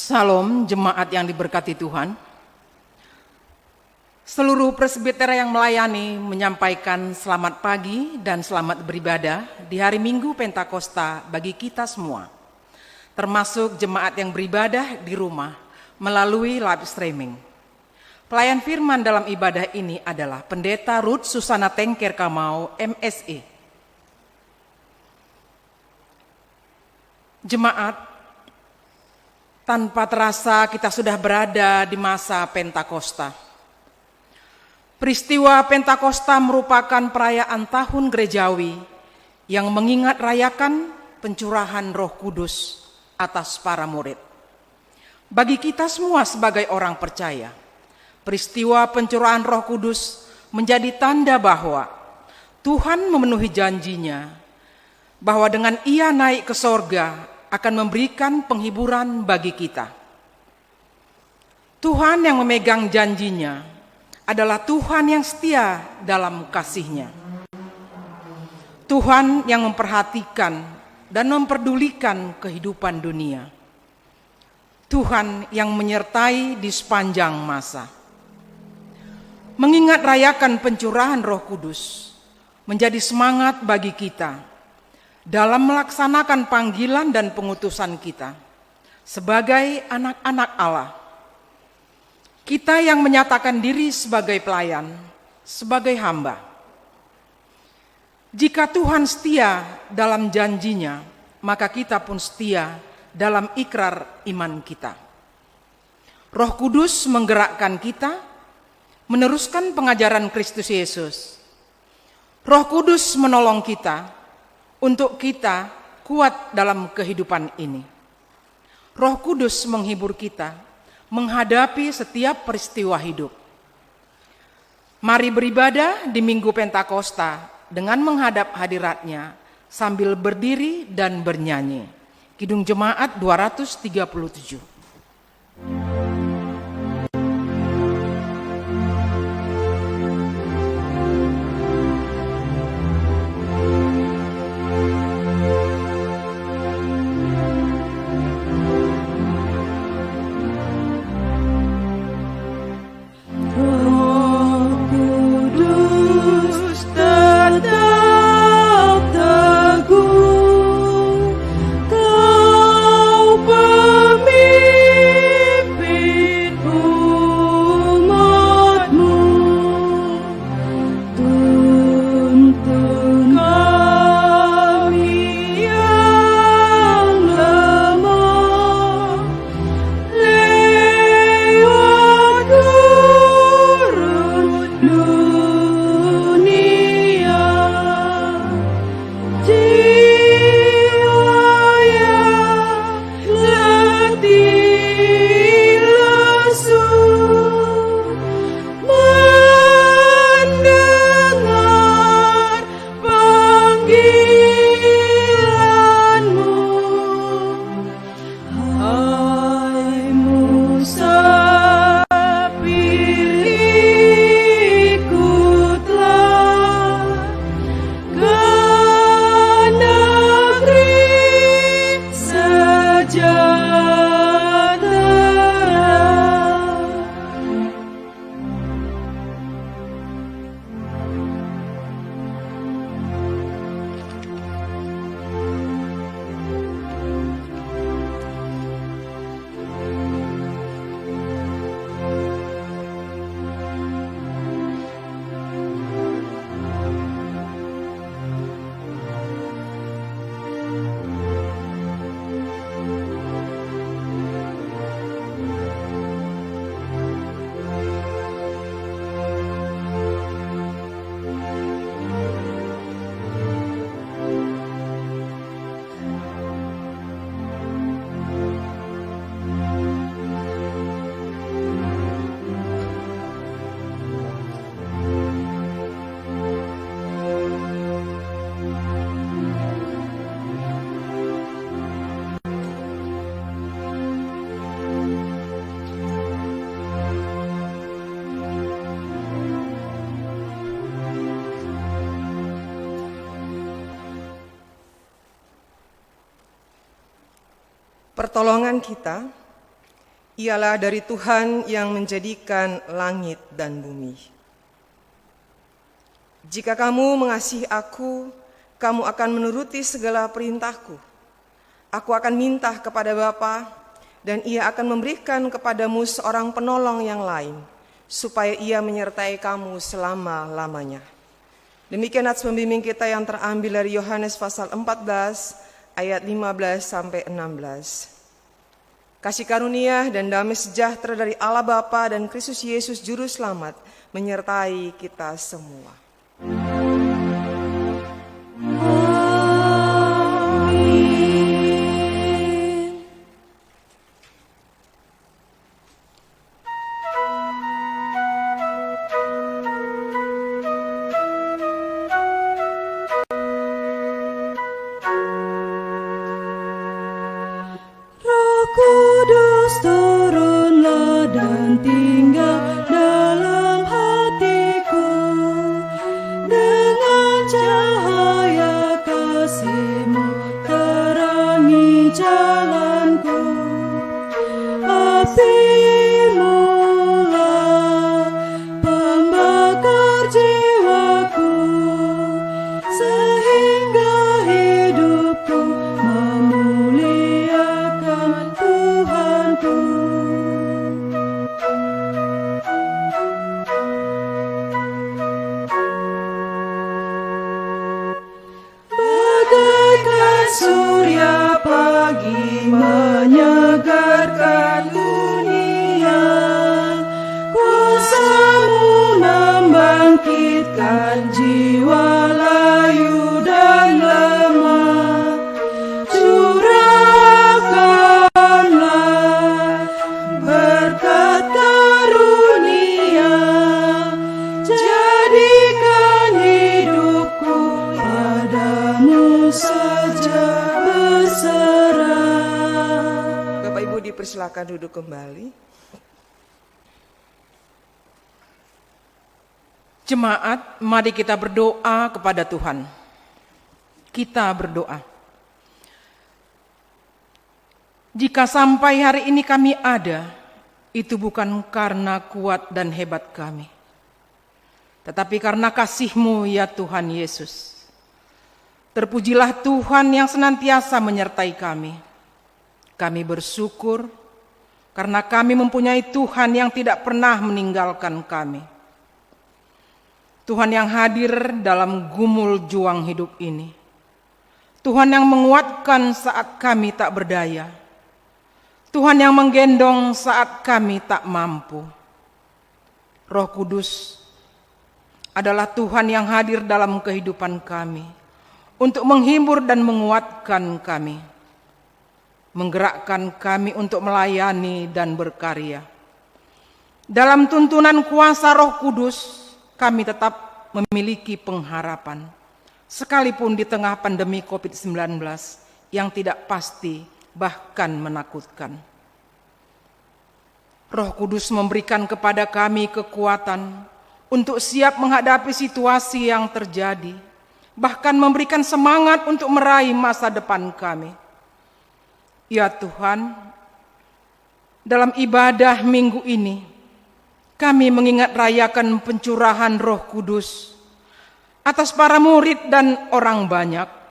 Salam jemaat yang diberkati Tuhan. Seluruh presbiter yang melayani menyampaikan selamat pagi dan selamat beribadah di hari Minggu Pentakosta bagi kita semua, termasuk jemaat yang beribadah di rumah melalui live streaming. Pelayan firman dalam ibadah ini adalah Pendeta Ruth Susana Tengker Kamau, MSE. Jemaat, tanpa terasa kita sudah berada di masa Pentakosta. Peristiwa Pentakosta merupakan perayaan tahun gerejawi yang mengingat rayakan pencurahan Roh Kudus atas para murid. Bagi kita semua sebagai orang percaya, peristiwa pencurahan Roh Kudus menjadi tanda bahwa Tuhan memenuhi janjinya bahwa dengan Ia naik ke sorga akan memberikan penghiburan bagi kita. Tuhan yang memegang janjinya adalah Tuhan yang setia dalam kasih-Nya. Tuhan yang memperhatikan dan memperdulikan kehidupan dunia. Tuhan yang menyertai di sepanjang masa. Mengingat rayakan pencurahan Roh Kudus menjadi semangat bagi kita dalam melaksanakan panggilan dan pengutusan kita sebagai anak-anak Allah. Kita yang menyatakan diri sebagai pelayan, sebagai hamba. Jika Tuhan setia dalam janjinya, maka kita pun setia dalam ikrar iman kita. Roh Kudus menggerakkan kita meneruskan pengajaran Kristus Yesus. Roh Kudus menolong kita untuk kita kuat dalam kehidupan ini. Roh Kudus menghibur kita menghadapi setiap peristiwa hidup. Mari beribadah di Minggu Pentakosta dengan menghadap hadirat-Nya sambil berdiri dan bernyanyi. Kidung Jemaat 237. Pertolongan kita Ialah dari Tuhan yang menjadikan langit dan bumi. Jika kamu mengasihi aku, kamu akan menuruti segala perintahku. Aku akan minta kepada Bapa, dan Ia akan memberikan kepadamu seorang penolong yang lain, supaya Ia menyertai kamu selama-lamanya. Demikian nats pembimbing kita yang terambil dari Yohanes pasal 14 ayat 15 sampai 16. Kasih karunia dan damai sejahtera dari Allah Bapa dan Kristus Yesus Juru Selamat menyertai kita semua. Kudus turunlah dan tinggal dalam hatiku, dengan cahaya kasih-Mu terangi jalanku. Api-Mu lah pembakar jiwaku, sehingga hidupku memuliakan Tuhanku. Bagaikan surya pagi menyegarkan dunia, kuasa-Mu membangkitkan jiwa layu dan lemah. Curahkanlah berkat karunia, jadikan hidupku padamu saja berserah. Bapak Ibu dipersilakan duduk kembali. Jemaat, mari kita berdoa kepada Tuhan. Kita berdoa. Jika sampai hari ini kami ada, itu bukan karena kuat dan hebat kami, tetapi karena kasih-Mu ya Tuhan Yesus. Terpujilah Tuhan yang senantiasa menyertai kami. Kami bersyukur karena kami mempunyai Tuhan yang tidak pernah meninggalkan kami. Tuhan yang hadir dalam gumul juang hidup ini. Tuhan yang menguatkan saat kami tak berdaya. Tuhan yang menggendong saat kami tak mampu. Roh Kudus adalah Tuhan yang hadir dalam kehidupan kami untuk menghibur dan menguatkan kami, menggerakkan kami untuk melayani dan berkarya. Dalam tuntunan kuasa Roh Kudus, kami tetap memiliki pengharapan, sekalipun di tengah pandemi COVID-19 yang tidak pasti bahkan menakutkan. Roh Kudus memberikan kepada kami kekuatan untuk siap menghadapi situasi yang terjadi, bahkan memberikan semangat untuk meraih masa depan kami. Ya Tuhan, dalam ibadah minggu ini, kami mengingat rayakan pencurahan Roh Kudus atas para murid dan orang banyak.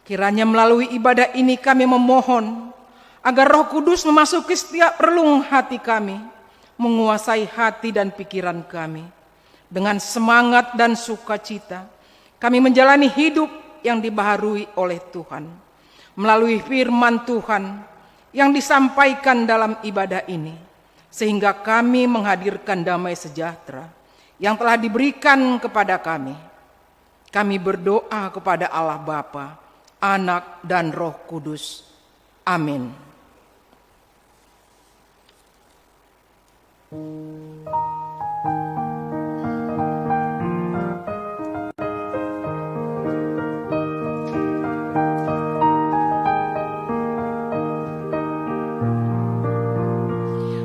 Kiranya melalui ibadah ini kami memohon agar Roh Kudus memasuki setiap relung hati kami, menguasai hati dan pikiran kami. Dengan semangat dan sukacita, kami menjalani hidup yang dibaharui oleh Tuhan. Melalui firman Tuhan yang disampaikan dalam ibadah ini, sehingga kami menghadirkan damai sejahtera yang telah diberikan kepada kami. Kami berdoa kepada Allah Bapa, Anak, dan Roh Kudus. Amin.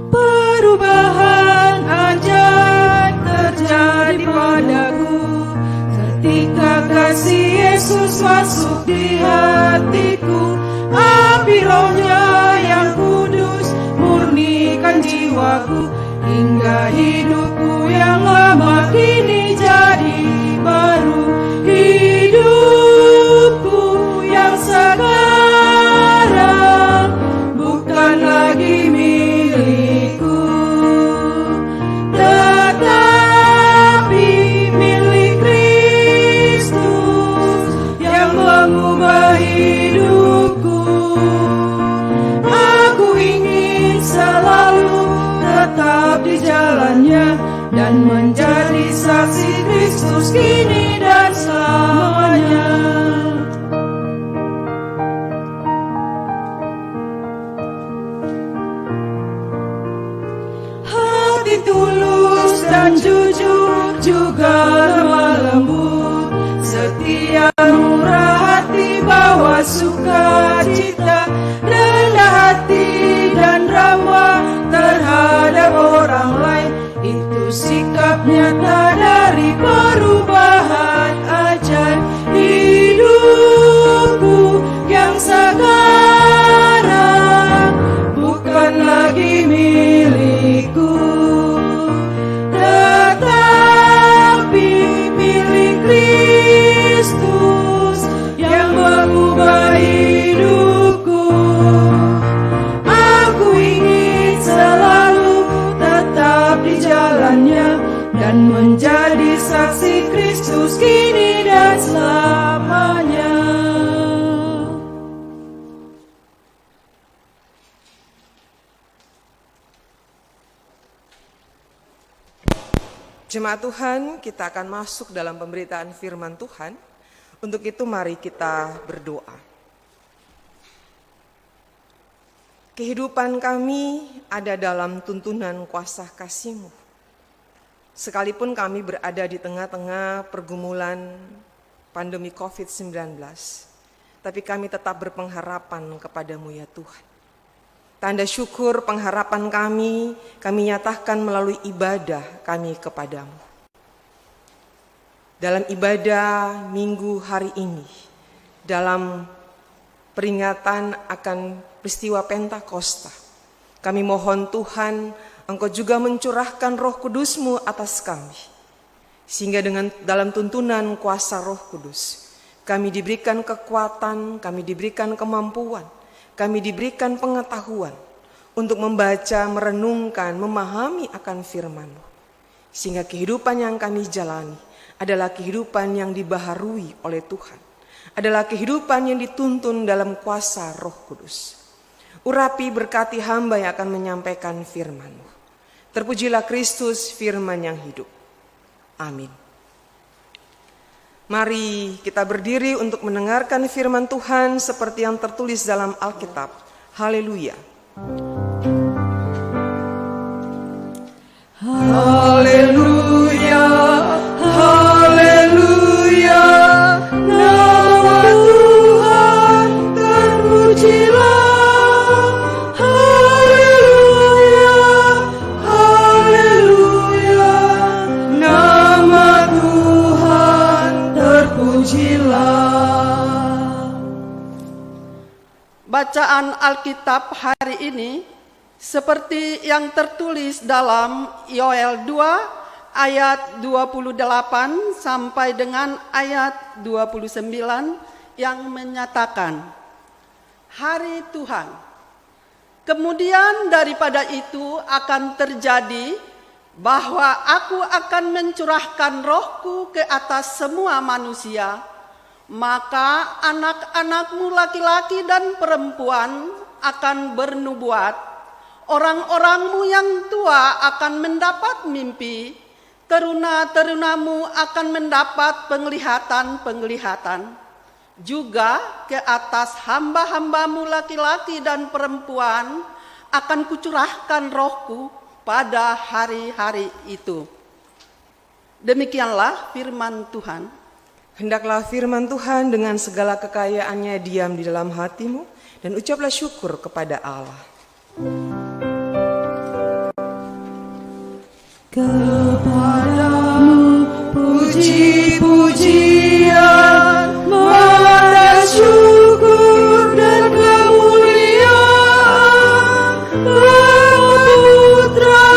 Perubahan ajaib terjadi padaku ketika kasih Yesus masuk di hatiku. Api Roh-Nya yang kudus murnikan kepadaku, hingga hidupku yang lama kini jadi baru. Hidupku yang sekarang bukan lagi milikku, tetapi milik Kristus yang mengubah hidupku. Aku ingin selalu tetap di jalannya dan menjadi saksi Kristus kini dan selamanya. Hati tulus dan jujur juga lemah lembut, setia murah hati bawa sukacita, rendah hati dan ramah terhadap orang lain. Itu sikap nyata dari perubahan ajaib. Hidupku yang sekarang bukan lagi milikku, tetapi milik Kristus yang mengubah hidupku. Aku ingin selalu tetap di jalannya dan menjadi saksi Kristus kini dan selamanya. Jemaat Tuhan, kita akan masuk dalam pemberitaan firman Tuhan. Untuk itu mari kita berdoa. Kehidupan kami ada dalam tuntunan kuasa kasih-Mu. Sekalipun kami berada di tengah-tengah pergumulan pandemi COVID-19, tapi kami tetap berpengharapan kepada-Mu ya Tuhan. Tanda syukur pengharapan kami nyatakan melalui ibadah kami kepadamu. Dalam ibadah minggu hari ini, dalam peringatan akan peristiwa Pentakosta, kami mohon Tuhan, Engkau juga mencurahkan Roh Kudus-Mu atas kami. Sehingga dalam tuntunan kuasa Roh Kudus, kami diberikan kekuatan, kami diberikan kemampuan, kami diberikan pengetahuan untuk membaca, merenungkan, memahami akan firman-Mu. Sehingga kehidupan yang kami jalani adalah kehidupan yang dibaharui oleh Tuhan. Adalah kehidupan yang dituntun dalam kuasa Roh Kudus. Urapi berkati hamba yang akan menyampaikan firman-Mu. Terpujilah Kristus, firman yang hidup. Amin. Mari kita berdiri untuk mendengarkan firman Tuhan seperti yang tertulis dalam Alkitab. Haleluya. Haleluya, haleluya, nama Tuhan terpujilah. Haleluya, haleluya, nama Tuhan terpujilah. Bacaan Alkitab hari ini seperti yang tertulis dalam Yoel 2 ayat 28 sampai dengan ayat 29 yang menyatakan, Hari Tuhan. Kemudian daripada itu akan terjadi bahwa aku akan mencurahkan rohku ke atas semua manusia, maka anak-anakmu laki-laki dan perempuan akan bernubuat. Orang-orangmu yang tua akan mendapat mimpi, teruna-terunamu akan mendapat penglihatan-penglihatan. Juga ke atas hamba-hambamu laki-laki dan perempuan akan kucurahkan rohku pada hari-hari itu. Demikianlah firman Tuhan. Hendaklah firman Tuhan dengan segala kekayaannya diam di dalam hatimu dan ucaplah syukur kepada Allah. Kepadamu puji-pujian, mata syukur dan kemuliaan, Bapa, Putra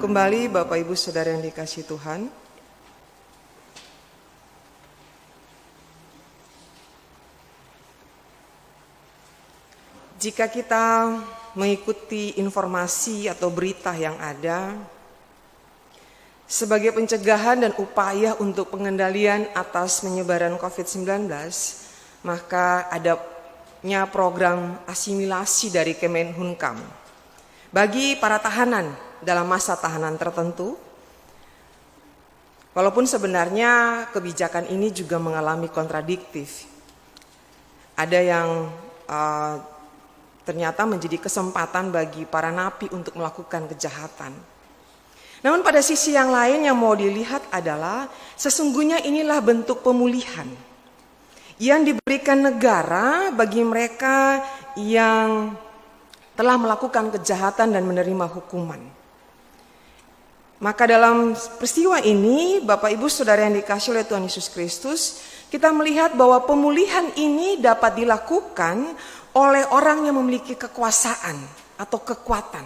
duduk kembali Bapak Ibu Saudara yang dikasihi Tuhan. Jika kita mengikuti informasi atau berita yang ada, sebagai pencegahan dan upaya untuk pengendalian atas penyebaran COVID-19, maka adanya program asimilasi dari Kemenhumkam bagi para tahanan dalam masa tahanan tertentu. Walaupun sebenarnya kebijakan ini juga mengalami kontradiktif. Ada yang ternyata menjadi kesempatan bagi para napi untuk melakukan kejahatan. Namun pada sisi yang lain yang mau dilihat adalah sesungguhnya inilah bentuk pemulihan yang diberikan negara bagi mereka yang telah melakukan kejahatan dan menerima hukuman. Maka dalam peristiwa ini, Bapak Ibu Saudara yang dikasihi oleh Tuhan Yesus Kristus, kita melihat bahwa pemulihan ini dapat dilakukan oleh orang yang memiliki kekuasaan atau kekuatan.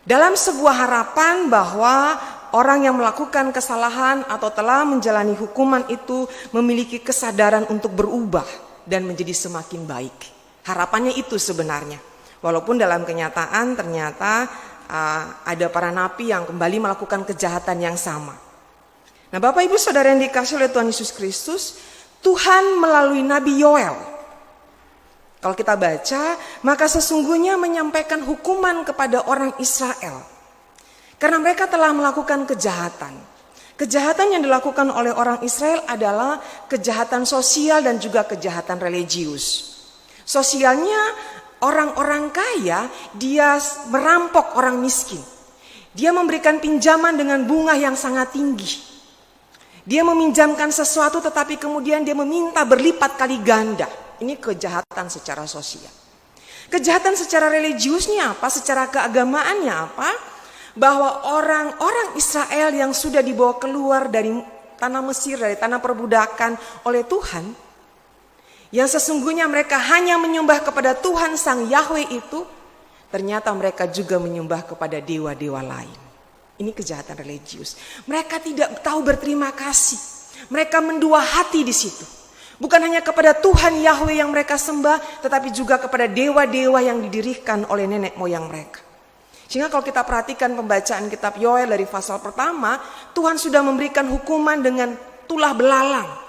Dalam sebuah harapan bahwa orang yang melakukan kesalahan atau telah menjalani hukuman itu memiliki kesadaran untuk berubah dan menjadi semakin baik. Harapannya itu sebenarnya. Walaupun dalam kenyataan ternyata ada para napi yang kembali melakukan kejahatan yang sama. Nah, Bapak Ibu Saudara yang dikasihi oleh Tuhan Yesus Kristus, Tuhan melalui Nabi Yoel, kalau kita baca, maka sesungguhnya menyampaikan hukuman kepada orang Israel. Karena mereka telah melakukan kejahatan. Kejahatan yang dilakukan oleh orang Israel adalah kejahatan sosial dan juga kejahatan religius. Sosialnya, orang-orang kaya, dia merampok orang miskin. Dia memberikan pinjaman dengan bunga yang sangat tinggi. Dia meminjamkan sesuatu tetapi kemudian dia meminta berlipat kali ganda. Ini kejahatan secara sosial. Kejahatan secara religiusnya apa? Secara keagamaannya apa? Bahwa orang-orang Israel yang sudah dibawa keluar dari tanah Mesir, dari tanah perbudakan oleh Tuhan, yang sesungguhnya mereka hanya menyembah kepada Tuhan Sang Yahweh itu, ternyata mereka juga menyembah kepada dewa-dewa lain. Ini kejahatan religius. Mereka tidak tahu berterima kasih. Mereka mendua hati di situ. Bukan hanya kepada Tuhan Yahweh yang mereka sembah, tetapi juga kepada dewa-dewa yang didirikan oleh nenek moyang mereka. Sehingga kalau kita perhatikan pembacaan kitab Yoel dari pasal pertama, Tuhan sudah memberikan hukuman dengan tulah belalang.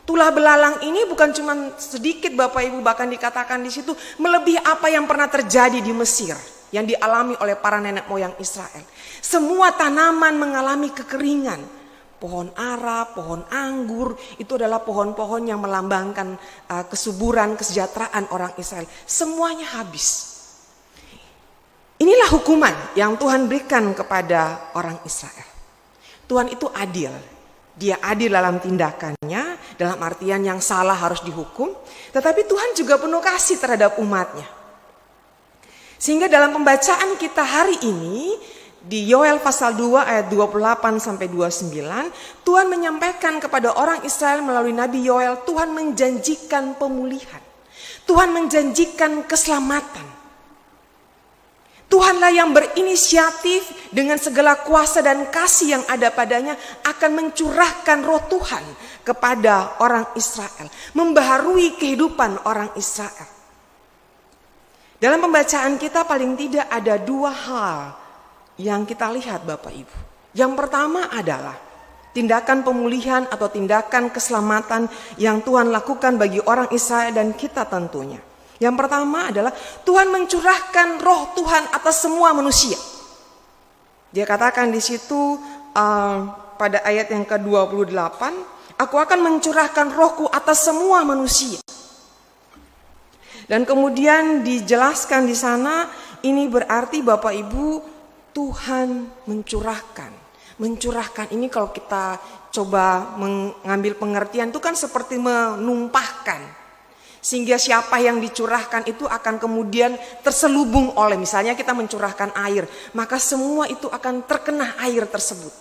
Tulah belalang ini bukan cuma sedikit Bapak Ibu, bahkan dikatakan di situ melebihi apa yang pernah terjadi di Mesir, yang dialami oleh para nenek moyang Israel. Semua tanaman mengalami kekeringan. Pohon ara, pohon anggur, itu adalah pohon-pohon yang melambangkan kesuburan, kesejahteraan orang Israel. Semuanya habis. Inilah hukuman yang Tuhan berikan kepada orang Israel. Tuhan itu adil. Dia adil dalam tindakannya, dalam artian yang salah harus dihukum. Tetapi Tuhan juga penuh kasih terhadap umatnya. Sehingga dalam pembacaan kita hari ini, di Yoel pasal 2 ayat 28 sampai 29, Tuhan menyampaikan kepada orang Israel melalui Nabi Yoel, Tuhan menjanjikan pemulihan. Tuhan menjanjikan keselamatan. Tuhanlah yang berinisiatif dengan segala kuasa dan kasih yang ada padanya akan mencurahkan roh Tuhan kepada orang Israel. Membaharui kehidupan orang Israel. Dalam pembacaan kita paling tidak ada dua hal yang kita lihat Bapak Ibu. Yang pertama adalah tindakan pemulihan atau tindakan keselamatan yang Tuhan lakukan bagi orang Israel dan kita tentunya. Yang pertama adalah Tuhan mencurahkan roh Tuhan atas semua manusia. Dia katakan di situ pada ayat yang ke-28, aku akan mencurahkan rohku atas semua manusia. Dan kemudian dijelaskan di sana, ini berarti Bapak Ibu, Tuhan mencurahkan ini kalau kita coba mengambil pengertian itu kan seperti menumpahkan, sehingga siapa yang dicurahkan itu akan kemudian terselubung oleh, misalnya kita mencurahkan air, maka semua itu akan terkena air tersebut.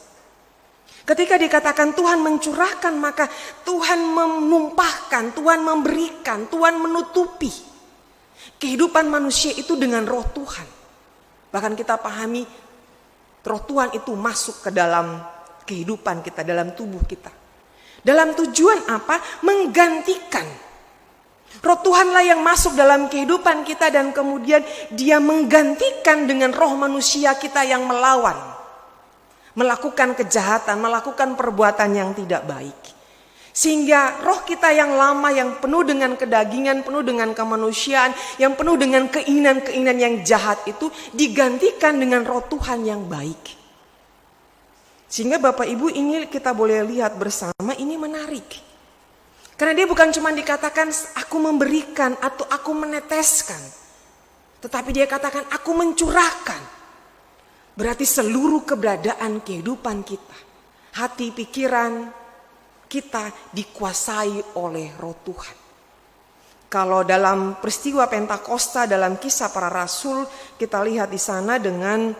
Ketika dikatakan Tuhan mencurahkan, maka Tuhan menumpahkan, Tuhan memberikan, Tuhan menutupi kehidupan manusia itu dengan roh Tuhan. Bahkan kita pahami Roh Tuhan itu masuk ke dalam kehidupan kita, dalam tubuh kita. Dalam tujuan apa? Menggantikan. Roh Tuhanlah yang masuk dalam kehidupan kita dan kemudian dia menggantikan dengan roh manusia kita yang melawan. Melakukan kejahatan, melakukan perbuatan yang tidak baik. Sehingga roh kita yang lama, yang penuh dengan kedagingan, penuh dengan kemanusiaan, yang penuh dengan keinginan-keinginan yang jahat itu digantikan dengan roh Tuhan yang baik. Sehingga Bapak Ibu ini kita boleh lihat bersama, ini menarik. Karena dia bukan cuma dikatakan aku memberikan atau aku meneteskan. Tetapi dia katakan aku mencurahkan. Berarti seluruh keberadaan kehidupan kita, hati, pikiran kita dikuasai oleh roh Tuhan. Kalau dalam peristiwa Pentakosta, dalam Kisah Para Rasul, kita lihat di sana dengan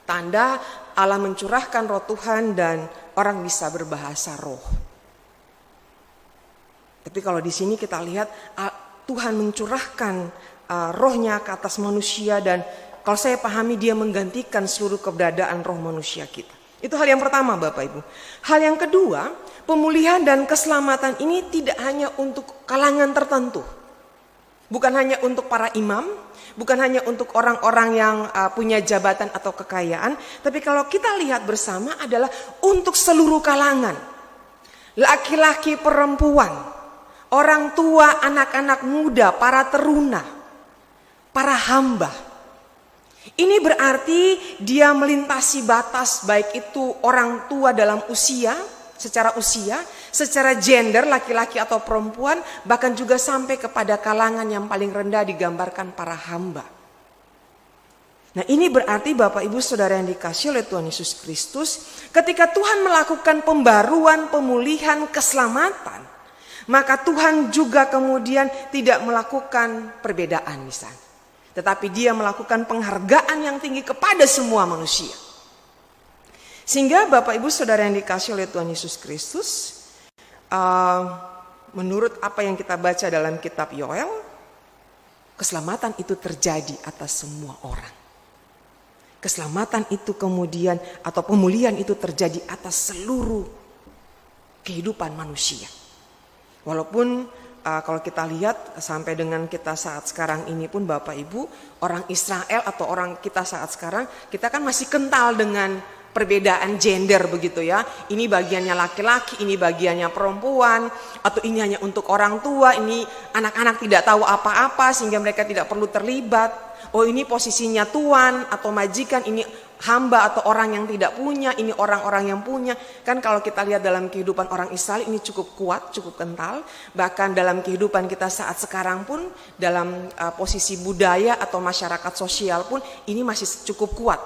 tanda Allah mencurahkan roh Tuhan dan orang bisa berbahasa roh. Tapi kalau di sini kita lihat Tuhan mencurahkan rohnya ke atas manusia dan kalau saya pahami dia menggantikan seluruh keberadaan roh manusia kita. Itu hal yang pertama Bapak Ibu. Hal yang kedua, pemulihan dan keselamatan ini tidak hanya untuk kalangan tertentu. Bukan hanya untuk para imam, bukan hanya untuk orang-orang yang punya jabatan atau kekayaan. Tapi kalau kita lihat bersama adalah untuk seluruh kalangan. Laki-laki, perempuan, orang tua, anak-anak muda, para teruna, para hamba. Ini berarti dia melintasi batas baik itu orang tua dalam usia, secara gender laki-laki atau perempuan, bahkan juga sampai kepada kalangan yang paling rendah digambarkan para hamba. Nah ini berarti Bapak Ibu Saudara yang dikasihi oleh Tuhan Yesus Kristus, ketika Tuhan melakukan pembaruan, pemulihan, keselamatan, maka Tuhan juga kemudian tidak melakukan perbedaan misalnya. Tetapi dia melakukan penghargaan yang tinggi kepada semua manusia. Sehingga Bapak Ibu Saudara yang dikasihi oleh Tuhan Yesus Kristus, menurut apa yang kita baca dalam kitab Yoel, keselamatan itu terjadi atas semua orang. Keselamatan itu kemudian atau pemulihan itu terjadi atas seluruh kehidupan manusia. Walaupun kalau kita lihat sampai dengan kita saat sekarang ini pun Bapak Ibu, orang Israel atau orang kita saat sekarang, kita kan masih kental dengan perbedaan gender begitu ya. Ini bagiannya laki-laki, ini bagiannya perempuan, atau ini hanya untuk orang tua, ini anak-anak tidak tahu apa-apa sehingga mereka tidak perlu terlibat. Oh ini posisinya tuan atau majikan, ini hamba atau orang yang tidak punya, ini orang-orang yang punya. Kan kalau kita lihat dalam kehidupan orang Israel ini cukup kuat, cukup kental. Bahkan dalam kehidupan kita saat sekarang pun, dalam posisi budaya atau masyarakat sosial pun ini masih cukup kuat.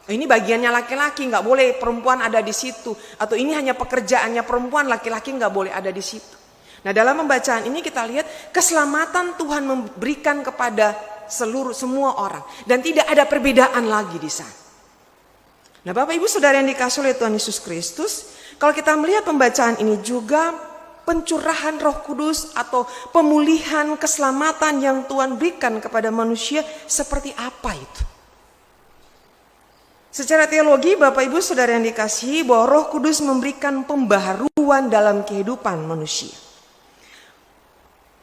Ini bagiannya laki-laki, nggak boleh perempuan ada di situ. Atau ini hanya pekerjaannya perempuan, laki-laki nggak boleh ada di situ. Nah dalam pembacaan ini kita lihat keselamatan Tuhan memberikan kepada semua orang. Dan tidak ada perbedaan lagi di sana. Nah Bapak Ibu Saudara yang dikasihi oleh Tuhan Yesus Kristus, kalau kita melihat pembacaan ini juga pencurahan Roh Kudus atau pemulihan keselamatan yang Tuhan berikan kepada manusia seperti apa itu? Secara teologi Bapak Ibu Saudara yang dikasihi bahwa Roh Kudus memberikan pembaharuan dalam kehidupan manusia.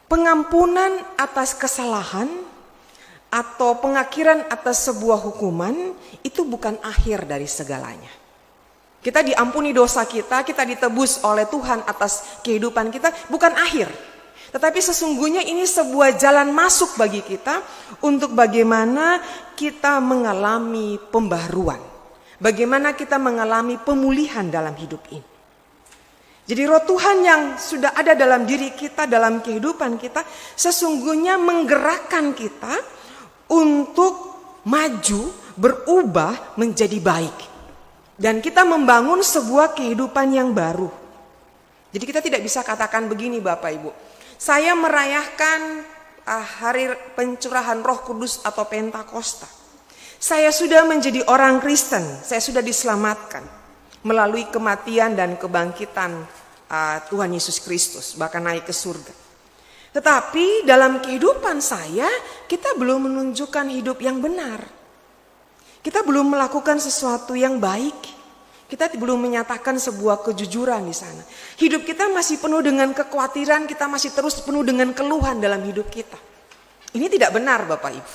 Pengampunan atas kesalahan atau pengakhiran atas sebuah hukuman itu bukan akhir dari segalanya. Kita diampuni dosa kita ditebus oleh Tuhan atas kehidupan kita, bukan akhir. Tetapi sesungguhnya ini sebuah jalan masuk bagi kita untuk bagaimana kita mengalami pembaruan. Bagaimana kita mengalami pemulihan dalam hidup ini. Jadi roh Tuhan yang sudah ada dalam diri kita, dalam kehidupan kita, sesungguhnya menggerakkan kita untuk maju, berubah menjadi baik. Dan kita membangun sebuah kehidupan yang baru. Jadi kita tidak bisa katakan begini Bapak Ibu. Saya merayakan hari pencurahan Roh Kudus atau Pentakosta. Saya sudah menjadi orang Kristen, saya sudah diselamatkan. Melalui kematian dan kebangkitan Tuhan Yesus Kristus, bahkan naik ke surga. Tetapi dalam kehidupan saya, kita belum menunjukkan hidup yang benar. Kita belum melakukan sesuatu yang baik. Kita belum menyatakan sebuah kejujuran di sana. Hidup kita masih penuh dengan kekhawatiran, kita masih terus penuh dengan keluhan dalam hidup kita. Ini tidak benar Bapak Ibu.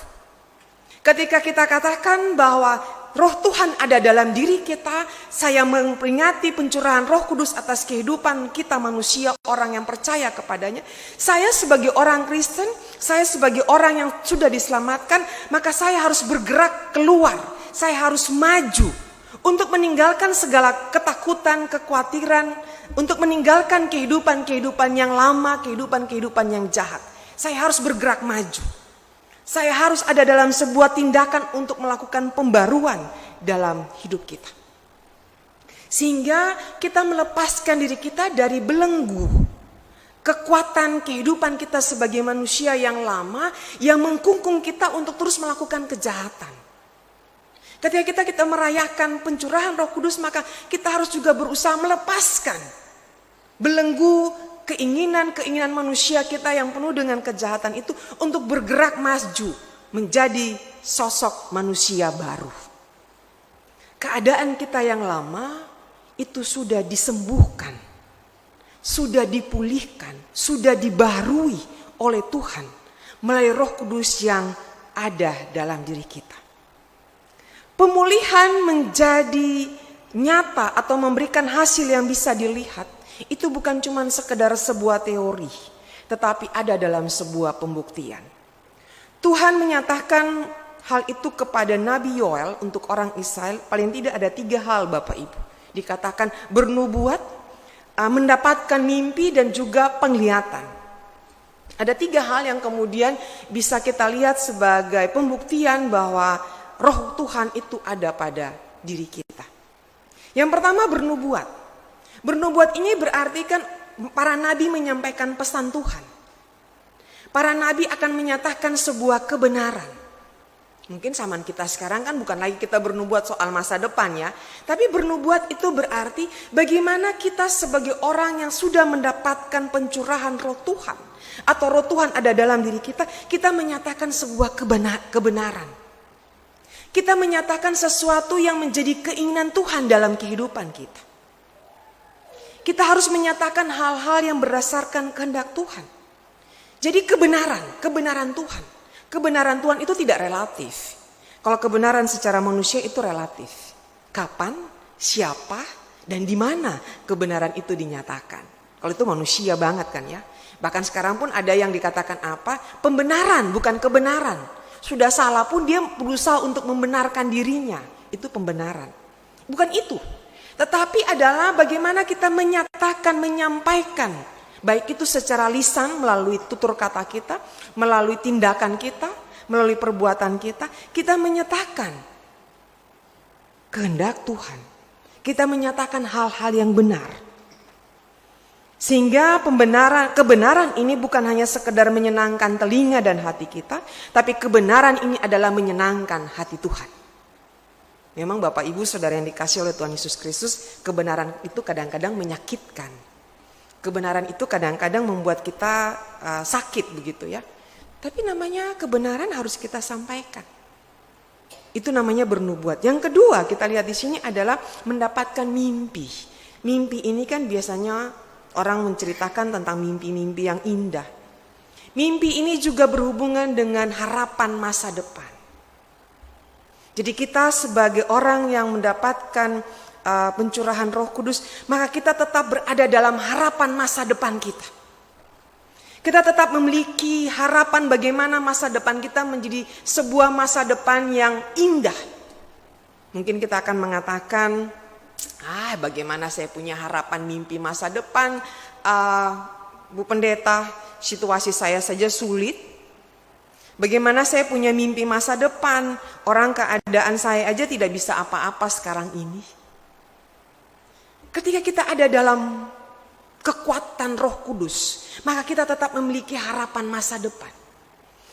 Ketika kita katakan bahwa Roh Tuhan ada dalam diri kita, saya memperingati pencurahan Roh Kudus atas kehidupan kita manusia, orang yang percaya kepadanya. Saya sebagai orang Kristen, saya sebagai orang yang sudah diselamatkan, maka saya harus bergerak keluar. Saya harus maju untuk meninggalkan segala ketakutan, kekhawatiran, untuk meninggalkan kehidupan-kehidupan yang lama, kehidupan-kehidupan yang jahat. Saya harus bergerak maju. Saya harus ada dalam sebuah tindakan untuk melakukan pembaruan dalam hidup kita. Sehingga kita melepaskan diri kita dari belenggu kekuatan kehidupan kita sebagai manusia yang lama yang mengkungkung kita untuk terus melakukan kejahatan. Ketika kita merayakan pencurahan Roh Kudus, maka kita harus juga berusaha melepaskan belenggu keinginan manusia kita yang penuh dengan kejahatan itu untuk bergerak maju menjadi sosok manusia baru. Keadaan kita yang lama itu sudah disembuhkan, sudah dipulihkan, sudah dibaharui oleh Tuhan melalui Roh Kudus yang ada dalam diri kita. Pemulihan menjadi nyata atau memberikan hasil yang bisa dilihat. Itu bukan cuma sekedar sebuah teori, tetapi ada dalam sebuah pembuktian. Tuhan menyatakan hal itu kepada Nabi Yoel untuk orang Israel. Paling tidak ada 3 hal Bapak Ibu. Dikatakan bernubuat, mendapatkan mimpi dan juga penglihatan. Ada 3 hal yang kemudian bisa kita lihat sebagai pembuktian bahwa Roh Tuhan itu ada pada diri kita. Yang pertama bernubuat. Bernubuat ini berarti kan para nabi menyampaikan pesan Tuhan. Para nabi akan menyatakan sebuah kebenaran. Mungkin zaman kita sekarang kan bukan lagi kita bernubuat soal masa depan ya. Tapi bernubuat itu berarti bagaimana kita sebagai orang yang sudah mendapatkan pencurahan Roh Tuhan. Atau Roh Tuhan ada dalam diri kita, kita menyatakan sebuah kebenaran. Kita menyatakan sesuatu yang menjadi keinginan Tuhan dalam kehidupan kita. Kita harus menyatakan hal-hal yang berdasarkan kehendak Tuhan. Jadi kebenaran Tuhan. Kebenaran Tuhan itu tidak relatif. Kalau kebenaran secara manusia itu relatif. Kapan, siapa, dan di mana kebenaran itu dinyatakan. Kalau itu manusia banget kan ya. Bahkan sekarang pun ada yang dikatakan apa? Pembenaran, bukan kebenaran. Sudah salah pun dia berusaha untuk membenarkan dirinya. Itu pembenaran. Bukan itu. Tetapi adalah bagaimana kita menyatakan, menyampaikan. Baik itu secara lisan melalui tutur kata kita, melalui tindakan kita, melalui perbuatan kita. Kita menyatakan kehendak Tuhan. Kita menyatakan hal-hal yang benar. Sehingga kebenaran ini bukan hanya sekedar menyenangkan telinga dan hati kita. Tapi kebenaran ini adalah menyenangkan hati Tuhan. Memang Bapak Ibu Saudara yang dikasih oleh Tuhan Yesus Kristus, kebenaran itu kadang-kadang menyakitkan. Kebenaran itu kadang-kadang membuat kita sakit begitu ya. Tapi namanya kebenaran harus kita sampaikan. Itu namanya bernubuat. Yang kedua kita lihat di sini adalah mendapatkan mimpi. Mimpi ini kan biasanya orang menceritakan tentang mimpi-mimpi yang indah. Mimpi ini juga berhubungan dengan harapan masa depan. Jadi kita sebagai orang yang mendapatkan pencurahan Roh Kudus, maka kita tetap berada dalam harapan masa depan kita. Kita tetap memiliki harapan bagaimana masa depan kita menjadi sebuah masa depan yang indah. Mungkin kita akan mengatakan, bagaimana saya punya harapan mimpi masa depan, Bu Pendeta, situasi saya saja sulit. Bagaimana saya punya mimpi masa depan, orang keadaan saya aja tidak bisa apa-apa sekarang ini. Ketika kita ada dalam kekuatan Roh Kudus, maka kita tetap memiliki harapan masa depan.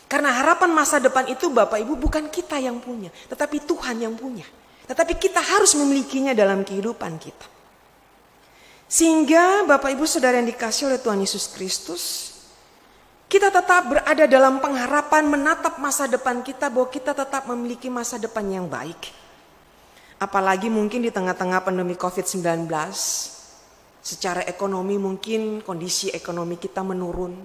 Karena harapan masa depan itu Bapak Ibu bukan kita yang punya, tetapi Tuhan yang punya. Tetapi kita harus memilikinya dalam kehidupan kita. Sehingga Bapak Ibu Saudara yang dikasih oleh Tuhan Yesus Kristus, kita tetap berada dalam pengharapan menatap masa depan kita bahwa kita tetap memiliki masa depan yang baik. Apalagi mungkin di tengah-tengah pandemi COVID-19, secara ekonomi mungkin kondisi ekonomi kita menurun.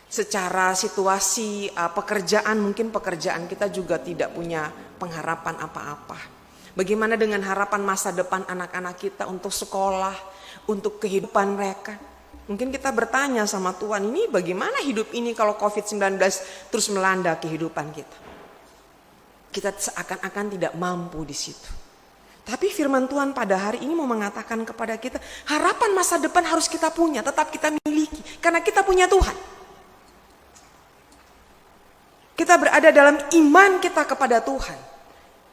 Secara situasi pekerjaan, mungkin pekerjaan kita juga tidak punya pengharapan apa-apa. Bagaimana dengan harapan masa depan anak-anak kita untuk sekolah, untuk kehidupan mereka? Mungkin kita bertanya sama Tuhan, ini bagaimana hidup ini kalau COVID-19 terus melanda kehidupan kita? Kita seakan-akan tidak mampu di situ. Tapi firman Tuhan pada hari ini mau mengatakan kepada kita, harapan masa depan harus kita punya, tetap kita miliki. Karena kita punya Tuhan. Kita berada dalam iman kita kepada Tuhan.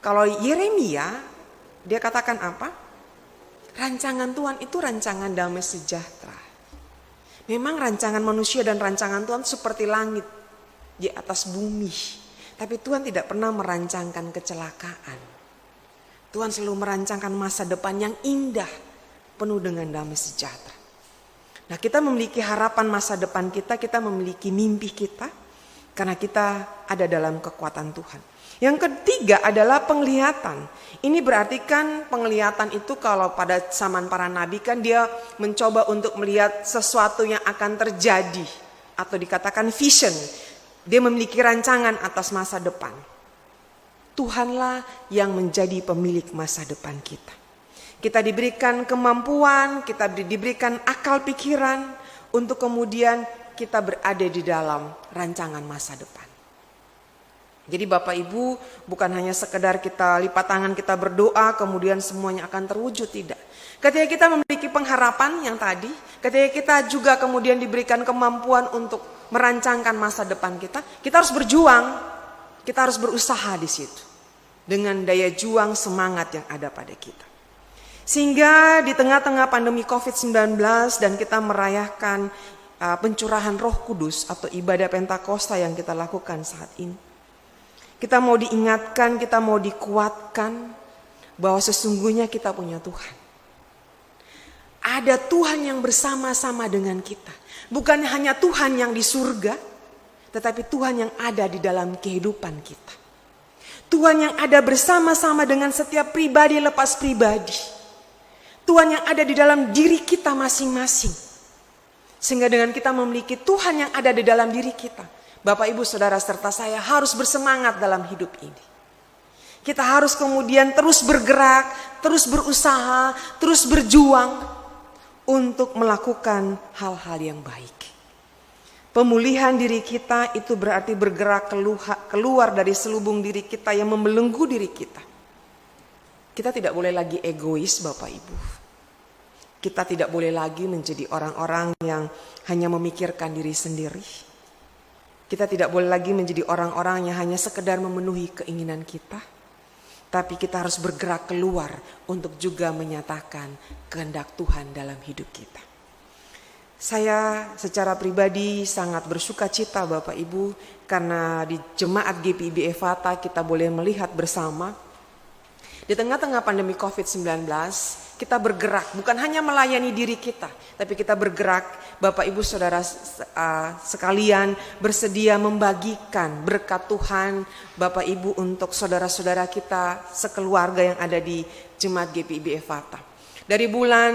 Kalau Yeremia, dia katakan apa? Rancangan Tuhan itu rancangan damai sejahtera. Memang rancangan manusia dan rancangan Tuhan seperti langit di atas bumi. Tapi Tuhan tidak pernah merancangkan kecelakaan. Tuhan selalu merancangkan masa depan yang indah, penuh dengan damai sejahtera. Nah, kita memiliki harapan masa depan kita memiliki mimpi kita, karena kita ada dalam kekuatan Tuhan. Yang ketiga adalah penglihatan. Ini berarti kan penglihatan itu kalau pada zaman para nabi kan dia mencoba untuk melihat sesuatu yang akan terjadi. Atau dikatakan vision. Dia memiliki rancangan atas masa depan. Tuhanlah yang menjadi pemilik masa depan kita. Kita diberikan kemampuan, kita diberikan akal pikiran untuk kemudian kita berada di dalam rancangan masa depan. Jadi Bapak Ibu, bukan hanya sekedar kita lipat tangan, kita berdoa kemudian semuanya akan terwujud, tidak. Ketika kita memiliki pengharapan yang tadi, ketika kita juga kemudian diberikan kemampuan untuk merancangkan masa depan kita harus berjuang, kita harus berusaha di situ. Dengan daya juang semangat yang ada pada kita. Sehingga di tengah-tengah pandemi COVID-19 dan kita merayakan pencurahan Roh Kudus atau ibadah Pentakosta yang kita lakukan saat ini. Kita mau diingatkan, kita mau dikuatkan bahwa sesungguhnya kita punya Tuhan. Ada Tuhan yang bersama-sama dengan kita. Bukan hanya Tuhan yang di surga, tetapi Tuhan yang ada di dalam kehidupan kita. Tuhan yang ada bersama-sama dengan setiap pribadi lepas pribadi. Tuhan yang ada di dalam diri kita masing-masing. Sehingga dengan kita memiliki Tuhan yang ada di dalam diri kita, Bapak Ibu Saudara serta saya harus bersemangat dalam hidup ini. Kita harus kemudian terus bergerak, terus berusaha, terus berjuang untuk melakukan hal-hal yang baik. Pemulihan diri kita itu berarti bergerak keluar dari selubung diri kita yang membelenggu diri kita. Kita tidak boleh lagi egois Bapak Ibu. Kita tidak boleh lagi menjadi orang-orang yang hanya memikirkan diri sendiri. Kita tidak boleh lagi menjadi orang-orang yang hanya sekedar memenuhi keinginan kita. Tapi kita harus bergerak keluar untuk juga menyatakan kehendak Tuhan dalam hidup kita. Saya secara pribadi sangat bersuka cita Bapak Ibu karena di Jemaat GPIB Efata kita boleh melihat bersama. Di tengah-tengah pandemi COVID-19 kita bergerak bukan hanya melayani diri kita, tapi kita bergerak Bapak Ibu Saudara sekalian bersedia membagikan berkat Tuhan Bapak Ibu untuk saudara-saudara kita sekeluarga yang ada di Jemaat GPIB Efata. Dari bulan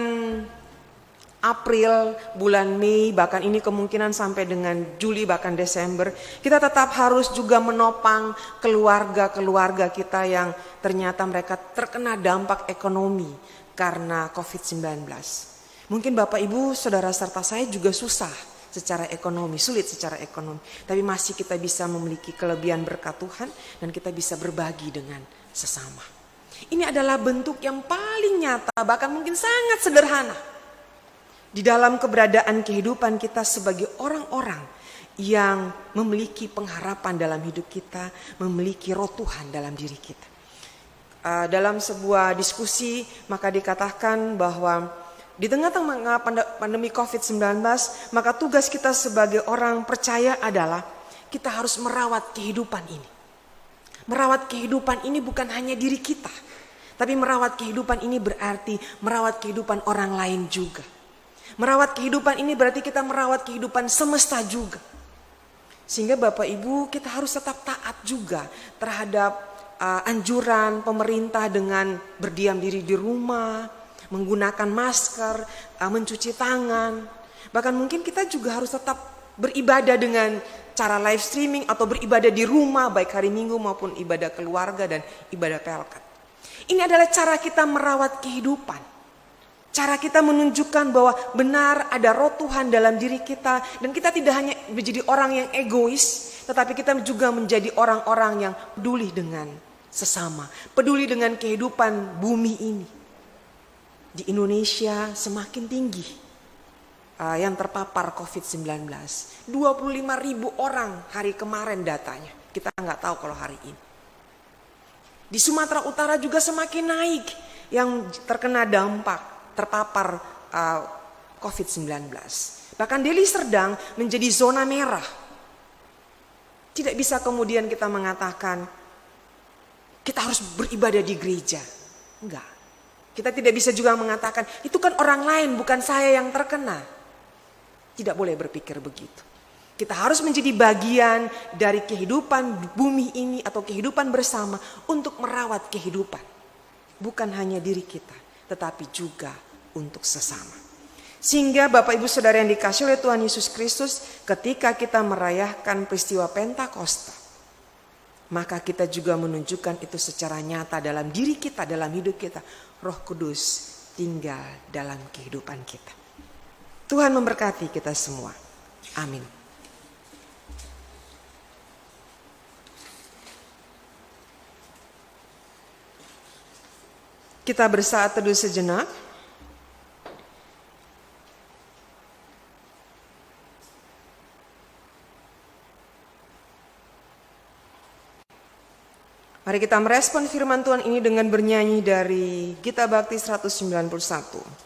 April, bulan Mei, bahkan ini kemungkinan sampai dengan Juli bahkan Desember, kita tetap harus juga menopang keluarga-keluarga kita yang ternyata mereka terkena dampak ekonomi karena COVID-19. Mungkin Bapak Ibu Saudara serta saya juga susah secara ekonomi, sulit secara ekonomi, tapi masih kita bisa memiliki kelebihan berkat Tuhan dan kita bisa berbagi dengan sesama. Ini adalah bentuk yang paling nyata, bahkan mungkin sangat sederhana di dalam keberadaan kehidupan kita sebagai orang-orang yang memiliki pengharapan dalam hidup kita, memiliki roh Tuhan dalam diri kita. Dalam sebuah diskusi maka dikatakan bahwa di tengah-tengah pandemi COVID-19 maka tugas kita sebagai orang percaya adalah kita harus merawat kehidupan ini. Merawat kehidupan ini bukan hanya diri kita, tapi merawat kehidupan ini berarti merawat kehidupan orang lain juga. Merawat kehidupan ini berarti kita merawat kehidupan semesta juga. Sehingga Bapak Ibu kita harus tetap taat juga terhadap anjuran pemerintah dengan berdiam diri di rumah, menggunakan masker, mencuci tangan. Bahkan mungkin kita juga harus tetap beribadah dengan cara live streaming atau beribadah di rumah, baik hari Minggu maupun ibadah keluarga dan ibadah pelkat. Ini adalah cara kita merawat kehidupan. Cara kita menunjukkan bahwa benar ada roh Tuhan dalam diri kita. Dan kita tidak hanya menjadi orang yang egois, tetapi kita juga menjadi orang-orang yang peduli dengan sesama. Peduli dengan kehidupan bumi ini. Di Indonesia semakin tinggi yang terpapar COVID-19. 25.000 orang hari kemarin datanya. Kita nggak tahu kalau hari ini. Di Sumatera Utara juga semakin naik yang terkena dampak terpapar COVID-19. Bahkan Deli Serdang menjadi zona merah. Tidak bisa kemudian kita mengatakan kita harus beribadah di gereja. Enggak. Kita tidak bisa juga mengatakan itu kan orang lain bukan saya yang terkena. Tidak boleh berpikir begitu. Kita harus menjadi bagian dari kehidupan bumi ini atau kehidupan bersama untuk merawat kehidupan. Bukan hanya diri kita, tetapi juga untuk sesama. Sehingga Bapak Ibu Saudara yang dikasihi oleh Tuhan Yesus Kristus, ketika kita merayakan peristiwa Pentakosta, maka kita juga menunjukkan itu secara nyata dalam diri kita, dalam hidup kita. Roh Kudus tinggal dalam kehidupan kita. Tuhan memberkati kita semua. Amin. Kita bersaat teduh sejenak. Mari kita merespon firman Tuhan ini dengan bernyanyi dari Gita Bakti 191.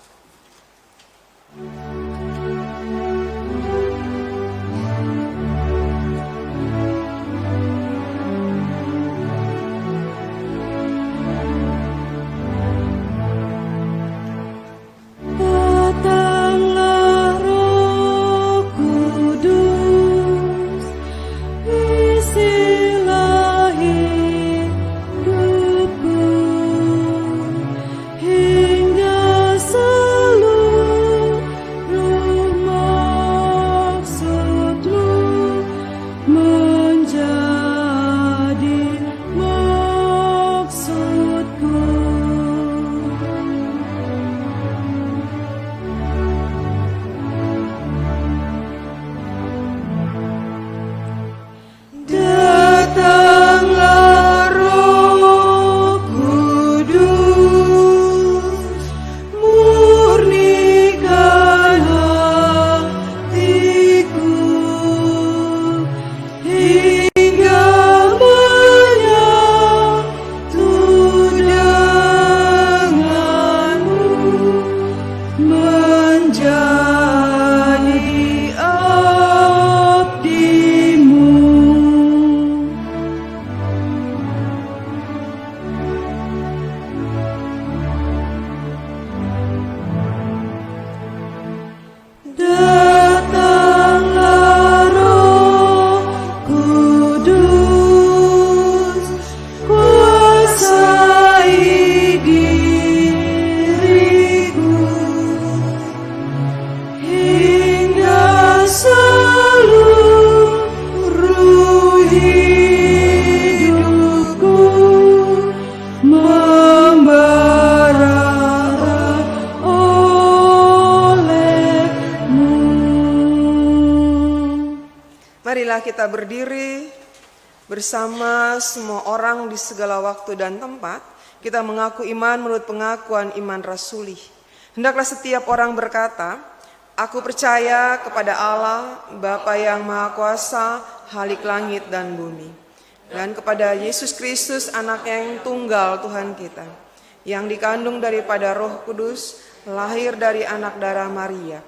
Marilah kita berdiri bersama semua orang di segala waktu dan tempat. Kita mengaku iman menurut pengakuan iman rasuli. Hendaklah setiap orang berkata, aku percaya kepada Allah, Bapa yang Maha Kuasa, Khalik langit dan bumi. Dan kepada Yesus Kristus, anaknya yang tunggal Tuhan kita, yang dikandung daripada Roh Kudus, lahir dari anak darah Maria,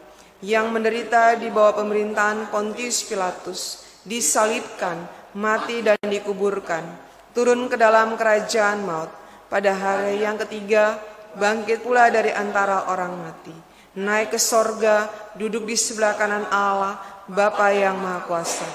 yang menderita di bawah pemerintahan Pontius Pilatus, disalibkan, mati dan dikuburkan, turun ke dalam kerajaan maut, pada hari yang ketiga bangkit pula dari antara orang mati, naik ke sorga, duduk di sebelah kanan Allah, Bapa yang Maha Kuasa,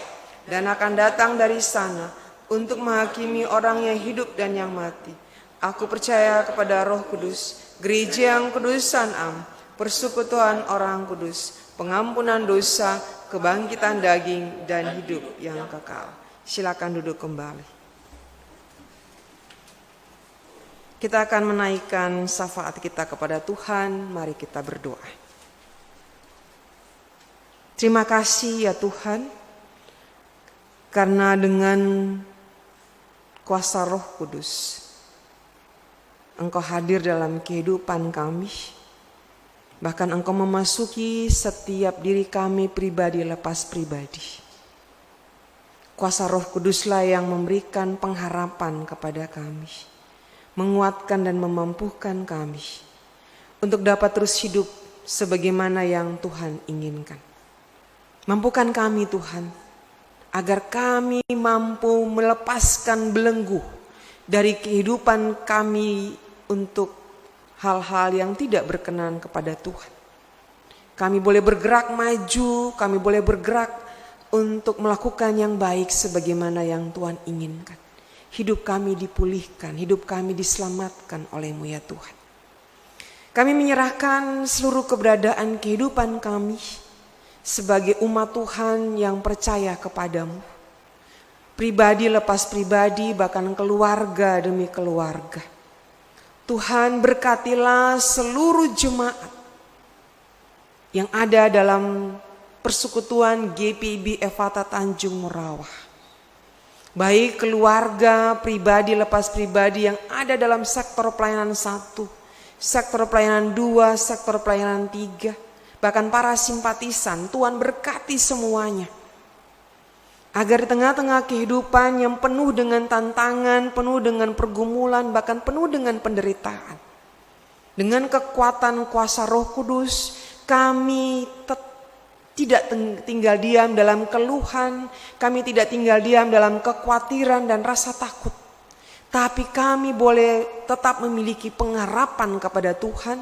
dan akan datang dari sana untuk menghakimi orang yang hidup dan yang mati. Aku percaya kepada Roh Kudus, gereja yang kudus Sanam, persekutuan orang kudus, pengampunan dosa, kebangkitan daging, dan hidup yang kekal. Silakan duduk kembali. Kita akan menaikkan syafaat kita kepada Tuhan. Mari kita berdoa. Terima kasih ya Tuhan, karena dengan kuasa Roh Kudus Engkau hadir dalam kehidupan kami. Bahkan Engkau memasuki setiap diri kami pribadi lepas pribadi. Kuasa Roh Kuduslah yang memberikan pengharapan kepada kami, menguatkan dan memampukan kami untuk dapat terus hidup sebagaimana yang Tuhan inginkan. Mampukan kami Tuhan, agar kami mampu melepaskan belenggu dari kehidupan kami untuk hal-hal yang tidak berkenan kepada Tuhan. Kami boleh bergerak maju, kami boleh bergerak untuk melakukan yang baik sebagaimana yang Tuhan inginkan. Hidup kami dipulihkan, hidup kami diselamatkan oleh-Mu ya Tuhan. Kami menyerahkan seluruh keberadaan kehidupan kami sebagai umat Tuhan yang percaya kepadamu. Pribadi lepas pribadi, bahkan keluarga demi keluarga. Tuhan berkatilah seluruh jemaat yang ada dalam persekutuan GPIB Efata Tanjung Morawah. Baik keluarga, pribadi lepas pribadi yang ada dalam sektor pelayanan 1, sektor pelayanan 2, sektor pelayanan 3, bahkan para simpatisan, Tuhan berkati semuanya. Agar di tengah-tengah kehidupan yang penuh dengan tantangan, penuh dengan pergumulan, bahkan penuh dengan penderitaan, dengan kekuatan kuasa Roh Kudus, kami tidak tinggal diam dalam keluhan, kami tidak tinggal diam dalam kekhawatiran dan rasa takut. Tapi kami boleh tetap memiliki pengharapan kepada Tuhan.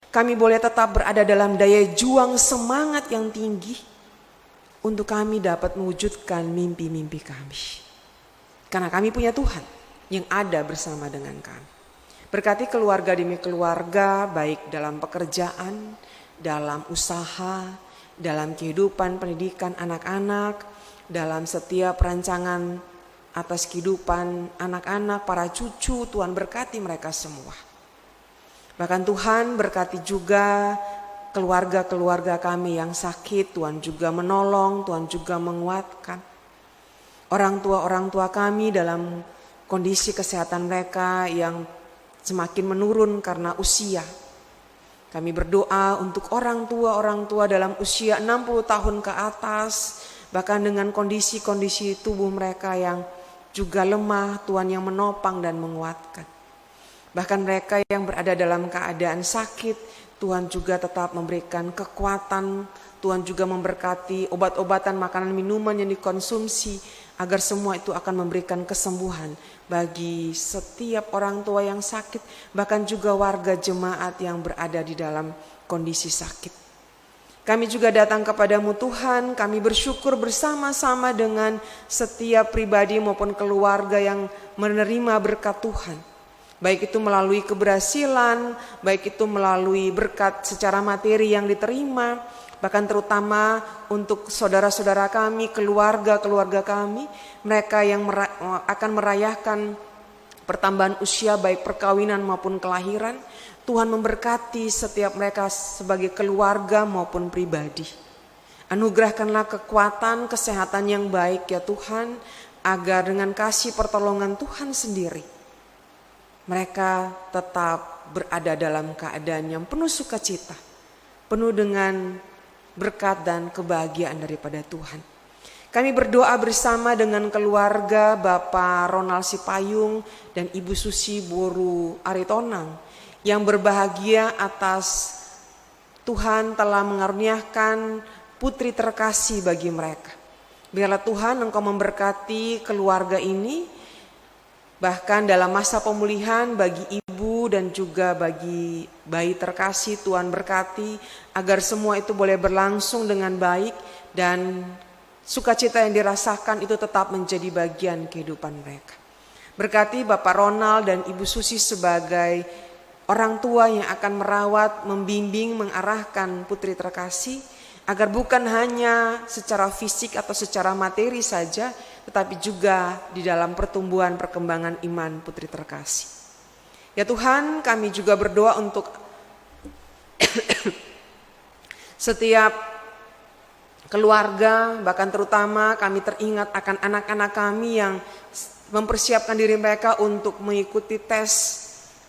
Kami boleh tetap berada dalam daya juang semangat yang tinggi untuk kami dapat mewujudkan mimpi-mimpi kami. Karena kami punya Tuhan yang ada bersama dengan kami. Berkati keluarga demi keluarga, baik dalam pekerjaan, dalam usaha, dalam kehidupan pendidikan anak-anak, dalam setiap rancangan atas kehidupan anak-anak, para cucu, Tuhan berkati mereka semua. Bahkan Tuhan berkati juga keluarga-keluarga kami yang sakit, Tuhan juga menolong, Tuhan juga menguatkan. Orang tua kami dalam kondisi kesehatan mereka yang semakin menurun karena usia. Kami berdoa untuk orang tua dalam usia 60 tahun ke atas, bahkan dengan kondisi-kondisi tubuh mereka yang juga lemah, Tuhan yang menopang dan menguatkan. Bahkan mereka yang berada dalam keadaan sakit, Tuhan juga tetap memberikan kekuatan, Tuhan juga memberkati obat-obatan, makanan, minuman yang dikonsumsi, agar semua itu akan memberikan kesembuhan bagi setiap orang tua yang sakit, bahkan juga warga jemaat yang berada di dalam kondisi sakit. Kami juga datang kepadamu Tuhan, kami bersyukur bersama-sama dengan setiap pribadi maupun keluarga yang menerima berkat Tuhan. Baik itu melalui keberhasilan, baik itu melalui berkat secara materi yang diterima, bahkan terutama untuk saudara-saudara kami, keluarga-keluarga kami, mereka yang akan merayakan pertambahan usia baik perkawinan maupun kelahiran. Tuhan memberkati setiap mereka sebagai keluarga maupun pribadi. Anugerahkanlah kekuatan, kesehatan yang baik ya Tuhan, agar dengan kasih pertolongan Tuhan sendiri, mereka tetap berada dalam keadaan yang penuh sukacita, penuh dengan berkat dan kebahagiaan daripada Tuhan. Kami berdoa bersama dengan keluarga Bapak Ronald Sipayung dan Ibu Susi Boru Aritonang yang berbahagia atas Tuhan telah mengaruniakan putri terkasih bagi mereka. Biarlah Tuhan Engkau memberkati keluarga ini, bahkan dalam masa pemulihan bagi ibu dan juga bagi bayi terkasih, Tuhan berkati agar semua itu boleh berlangsung dengan baik dan sukacita yang dirasakan itu tetap menjadi bagian kehidupan mereka. Berkati Bapak Ronald dan Ibu Susi sebagai orang tua yang akan merawat, membimbing, mengarahkan putri terkasih, agar bukan hanya secara fisik atau secara materi saja, tetapi juga di dalam pertumbuhan perkembangan iman putri terkasih. Ya Tuhan, kami juga berdoa untuk setiap keluarga, bahkan terutama kami teringat akan anak-anak kami yang mempersiapkan diri mereka untuk mengikuti tes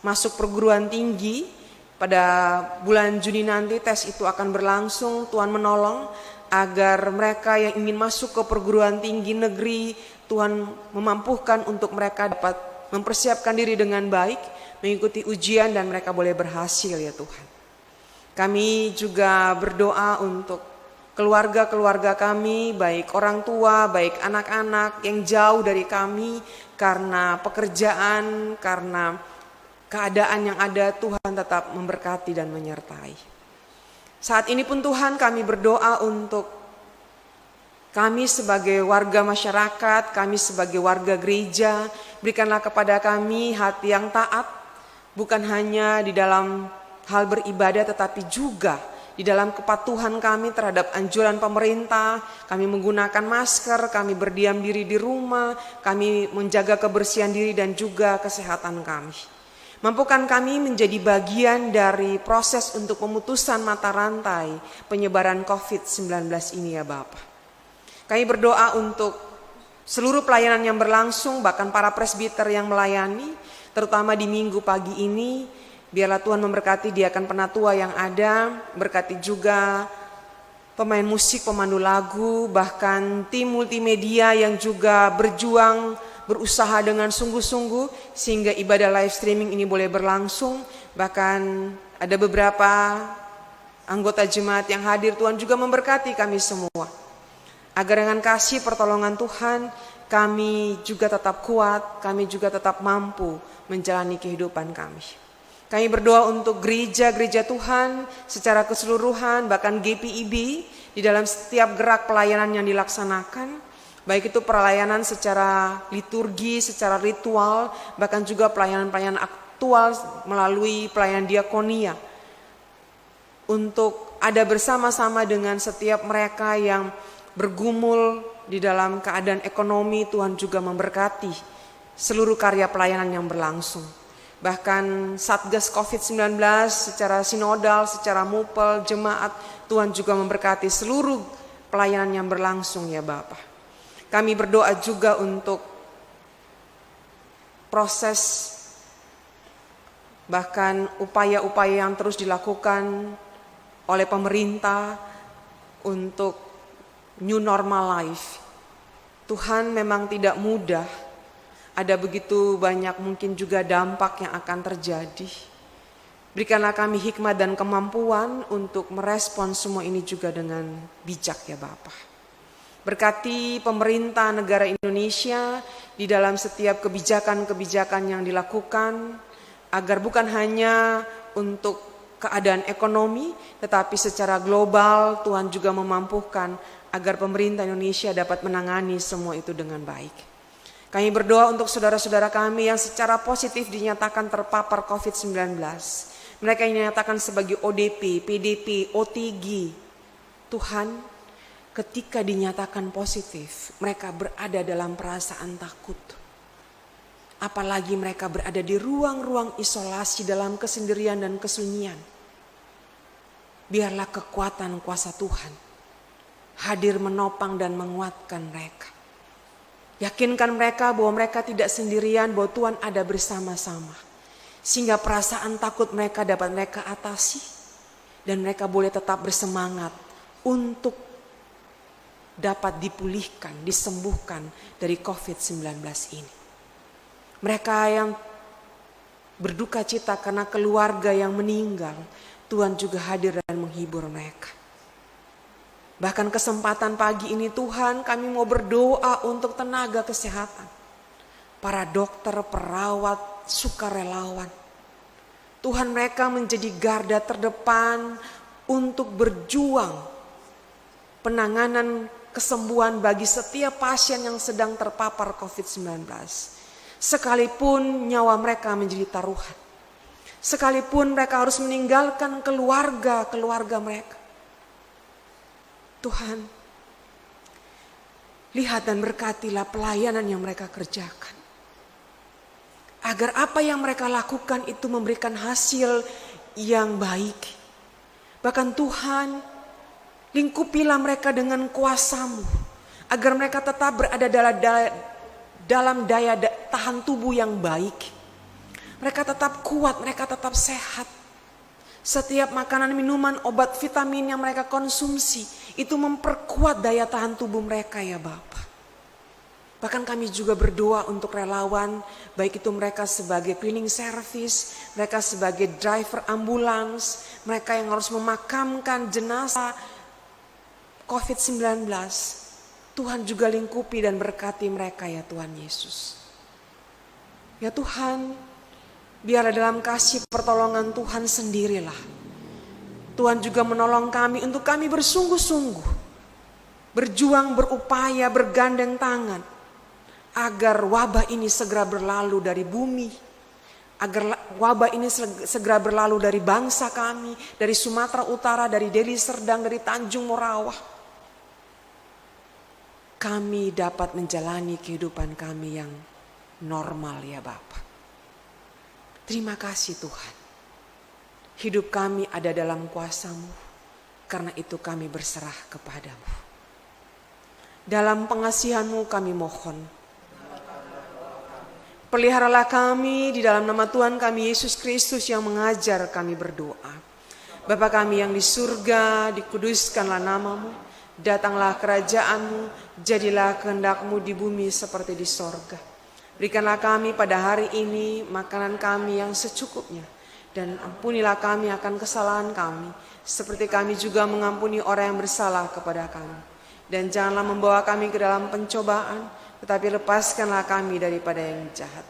masuk perguruan tinggi. Pada bulan Juni nanti tes itu akan berlangsung. Tuhan menolong agar mereka yang ingin masuk ke perguruan tinggi negeri, Tuhan memampukan untuk mereka dapat mempersiapkan diri dengan baik, mengikuti ujian dan mereka boleh berhasil ya Tuhan. Kami juga berdoa untuk keluarga-keluarga kami, baik orang tua, baik anak-anak yang jauh dari kami karena pekerjaan, karena keadaan yang ada. Tuhan tetap memberkati dan menyertai. Saat ini pun Tuhan kami berdoa untuk kami sebagai warga masyarakat, kami sebagai warga gereja, berikanlah kepada kami hati yang taat, bukan hanya di dalam hal beribadah tetapi juga di dalam kepatuhan kami terhadap anjuran pemerintah. Kami menggunakan masker, kami berdiam diri di rumah, kami menjaga kebersihan diri dan juga kesehatan kami. Mampukan kami menjadi bagian dari proses untuk pemutusan mata rantai penyebaran COVID-19 ini ya Bapa. Kami berdoa untuk seluruh pelayanan yang berlangsung, bahkan para presbiter yang melayani, terutama di minggu pagi ini. Biarlah Tuhan memberkati diakan penatua yang ada, berkati juga pemain musik, pemandu lagu, bahkan tim multimedia yang juga berjuang, berusaha dengan sungguh-sungguh sehingga ibadah live streaming ini boleh berlangsung. Bahkan ada beberapa anggota jemaat yang hadir, Tuhan juga memberkati kami semua. Agar dengan kasih pertolongan Tuhan, kami juga tetap kuat, kami juga tetap mampu menjalani kehidupan kami. Kami berdoa untuk gereja-gereja Tuhan secara keseluruhan, bahkan GPIB di dalam setiap gerak pelayanan yang dilaksanakan. Baik itu pelayanan secara liturgi, secara ritual, bahkan juga pelayanan-pelayanan aktual melalui pelayanan diakonia. Untuk ada bersama-sama dengan setiap mereka yang bergumul di dalam keadaan ekonomi, Tuhan juga memberkati seluruh karya pelayanan yang berlangsung. Bahkan Satgas COVID-19 secara sinodal, secara mupel, jemaat, Tuhan juga memberkati seluruh pelayanan yang berlangsung ya Bapak. Kami berdoa juga untuk proses bahkan upaya-upaya yang terus dilakukan oleh pemerintah untuk new normal life. Tuhan memang tidak mudah. Ada begitu banyak mungkin juga dampak yang akan terjadi. Berikanlah kami hikmat dan kemampuan untuk merespon semua ini juga dengan bijak ya Bapa. Berkati pemerintah negara Indonesia di dalam setiap kebijakan-kebijakan yang dilakukan, agar bukan hanya untuk keadaan ekonomi, tetapi secara global Tuhan juga memampukan agar pemerintah Indonesia dapat menangani semua itu dengan baik. Kami berdoa untuk saudara-saudara kami yang secara positif dinyatakan terpapar COVID-19. Mereka yang dinyatakan sebagai ODP, PDP, OTG. Tuhan, ketika dinyatakan positif, mereka berada dalam perasaan takut. Apalagi mereka berada di ruang-ruang isolasi dalam kesendirian dan kesunyian. Biarlah kekuatan kuasa Tuhan hadir menopang dan menguatkan mereka. Yakinkan mereka bahwa mereka tidak sendirian, bahwa Tuhan ada bersama-sama. Sehingga perasaan takut mereka dapat mereka atasi. Dan mereka boleh tetap bersemangat untuk dapat dipulihkan, disembuhkan dari COVID-19 ini. Mereka yang berduka cita karena keluarga yang meninggal, Tuhan juga hadir dan menghibur mereka. Bahkan kesempatan pagi ini Tuhan, kami mau berdoa untuk tenaga kesehatan. Para dokter, perawat, sukarelawan. Tuhan, mereka menjadi garda terdepan untuk berjuang penanganan kesembuhan bagi setiap pasien yang sedang terpapar COVID-19. Sekalipun nyawa mereka menjadi taruhan. Sekalipun mereka harus meninggalkan keluarga mereka. Tuhan, lihat dan berkatilah pelayanan yang mereka kerjakan. Agar apa yang mereka lakukan itu memberikan hasil yang baik. Bahkan Tuhan, lingkupilah mereka dengan kuasa-Mu, agar mereka tetap berada dalam daya tahan tubuh yang baik. Mereka tetap kuat, mereka tetap sehat. Setiap makanan, minuman, obat, vitamin yang mereka konsumsi, itu memperkuat daya tahan tubuh mereka ya Bapa. Bahkan kami juga berdoa untuk relawan, baik itu mereka sebagai cleaning service, mereka sebagai driver ambulans, mereka yang harus memakamkan jenazah COVID-19. Tuhan juga lingkupi dan berkati mereka ya Tuhan Yesus. Ya Tuhan, biarlah dalam kasih pertolongan Tuhan sendirilah Tuhan juga menolong kami untuk kami bersungguh-sungguh, berjuang, berupaya, bergandeng tangan, agar wabah ini segera berlalu dari bumi, agar wabah ini segera berlalu dari bangsa kami, dari Sumatera Utara, dari Deli Serdang, dari Tanjung Morawah. Kami dapat menjalani kehidupan kami yang normal ya Bapa. Terima kasih Tuhan. Hidup kami ada dalam kuasa-Mu, karena itu kami berserah kepada-Mu. Dalam pengasihan-Mu kami mohon, peliharalah kami di dalam nama Tuhan kami Yesus Kristus yang mengajar kami berdoa. Bapa kami yang di surga, dikuduskanlah nama-Mu, datanglah kerajaan-Mu, jadilah kehendak-Mu di bumi seperti di sorga. Berikanlah kami pada hari ini makanan kami yang secukupnya, dan ampunilah kami akan kesalahan kami, seperti kami juga mengampuni orang yang bersalah kepada kami. Dan janganlah membawa kami ke dalam pencobaan, tetapi lepaskanlah kami daripada yang jahat.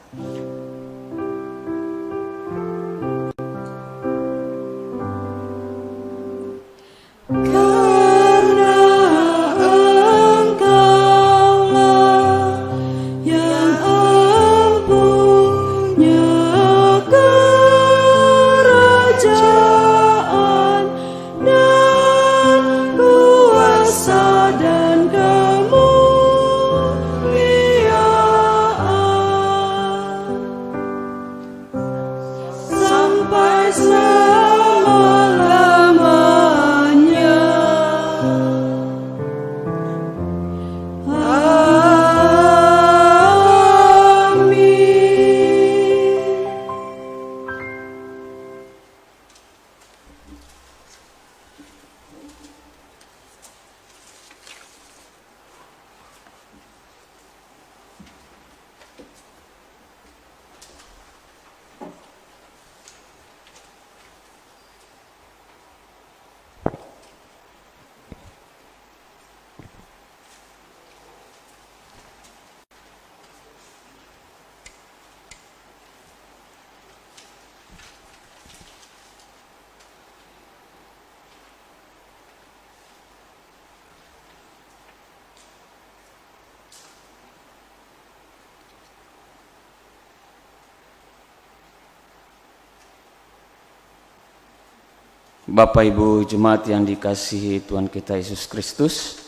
Bapak Ibu Jemaat yang dikasihi Tuhan kita Yesus Kristus,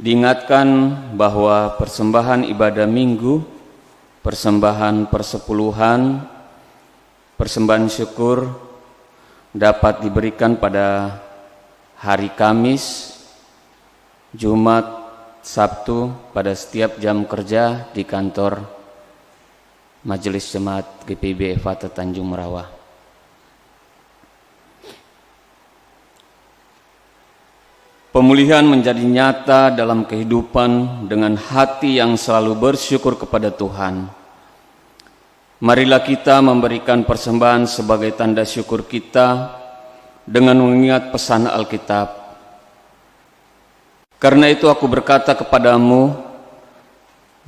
diingatkan bahwa persembahan ibadah minggu, persembahan persepuluhan, persembahan syukur dapat diberikan pada hari Kamis, Jumat, Sabtu pada setiap jam kerja di kantor Majelis Jemaat GPIB Efata Tanjung Merawah. Pemulihan menjadi nyata dalam kehidupan dengan hati yang selalu bersyukur kepada Tuhan. Marilah kita memberikan persembahan sebagai tanda syukur kita dengan mengingat pesan Alkitab. Karena itu aku berkata kepadamu,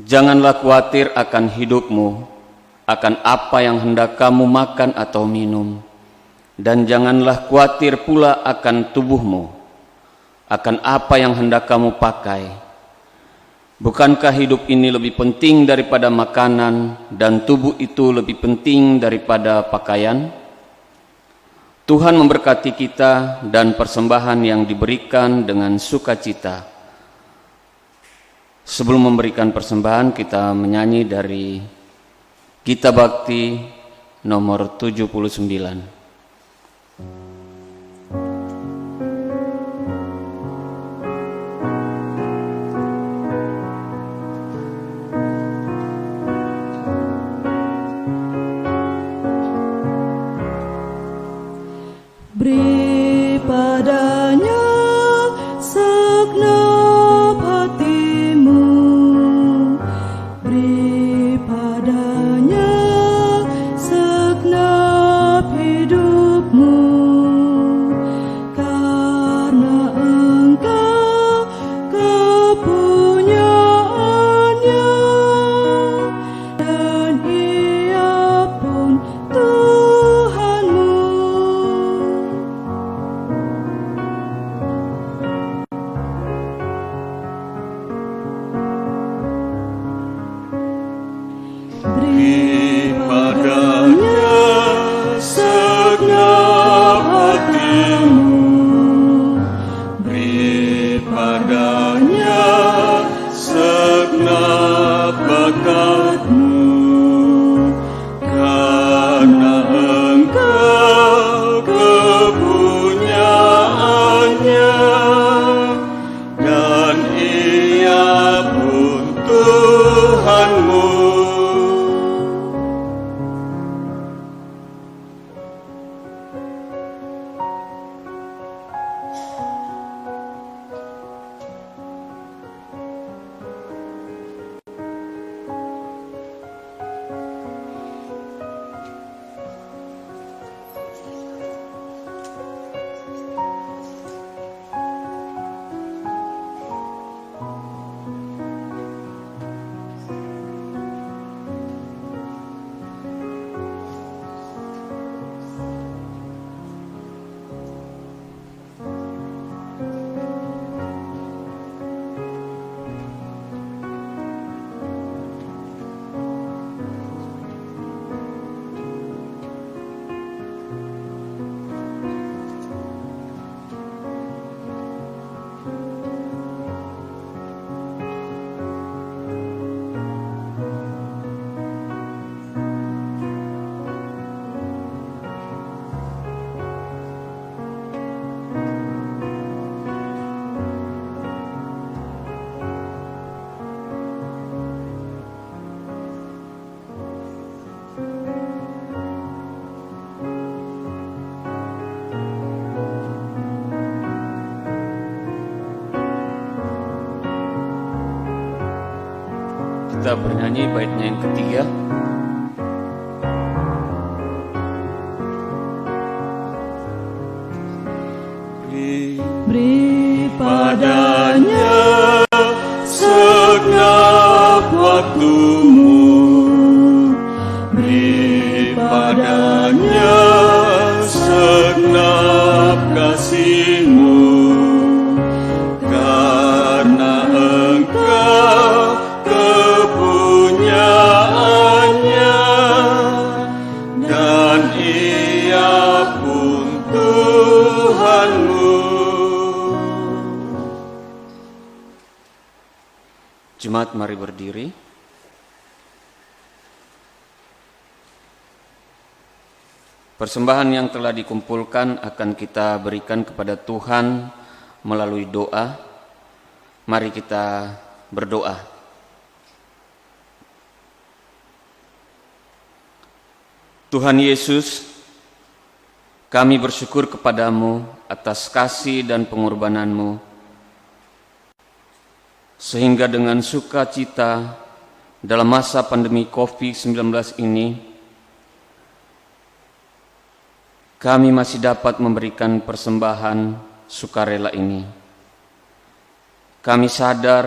janganlah khawatir akan hidupmu, akan apa yang hendak kamu makan atau minum, dan janganlah khawatir pula akan tubuhmu, akan apa yang hendak kamu pakai. Bukankah hidup ini lebih penting daripada makanan dan tubuh itu lebih penting daripada pakaian? Tuhan memberkati kita dan persembahan yang diberikan dengan sukacita. Sebelum memberikan persembahan, kita menyanyi dari Gita Bakti nomor 79. Beri padanya segenap hatimu, beri padanya segenap hidupmu, karena engkau kepunyaannya, dan Ia pun Tuhanmu. Beri padanya segenap hatimu, beri padanya segenap bakatmu, karena engkau kepunyaannya, dan Ia pun Tuhanmu. Kita bernyanyi baitnya yang ketiga. Beri padanya segenap waktumu, beri padanya segenap kasihmu, karena engkau kepunyaannya, dan Ia pun Tuhanmu. Jemaat, mari berdiri. Persembahan yang telah dikumpulkan akan kita berikan kepada Tuhan melalui doa. Mari kita berdoa. Tuhan Yesus, kami bersyukur kepadamu atas kasih dan pengorbananmu, sehingga dengan sukacita dalam masa pandemi COVID-19 ini, kami masih dapat memberikan persembahan sukarela ini. Kami sadar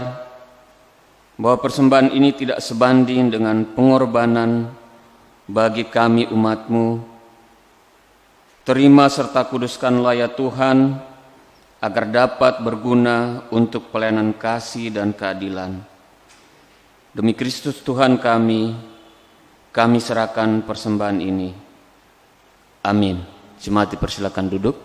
bahwa persembahan ini tidak sebanding dengan pengorbanan bagi kami umat-Mu. Terima serta kuduskanlah ya Tuhan agar dapat berguna untuk pelayanan kasih dan keadilan. Demi Kristus Tuhan kami serahkan persembahan ini. Amin. Jemaat dipersilakan duduk.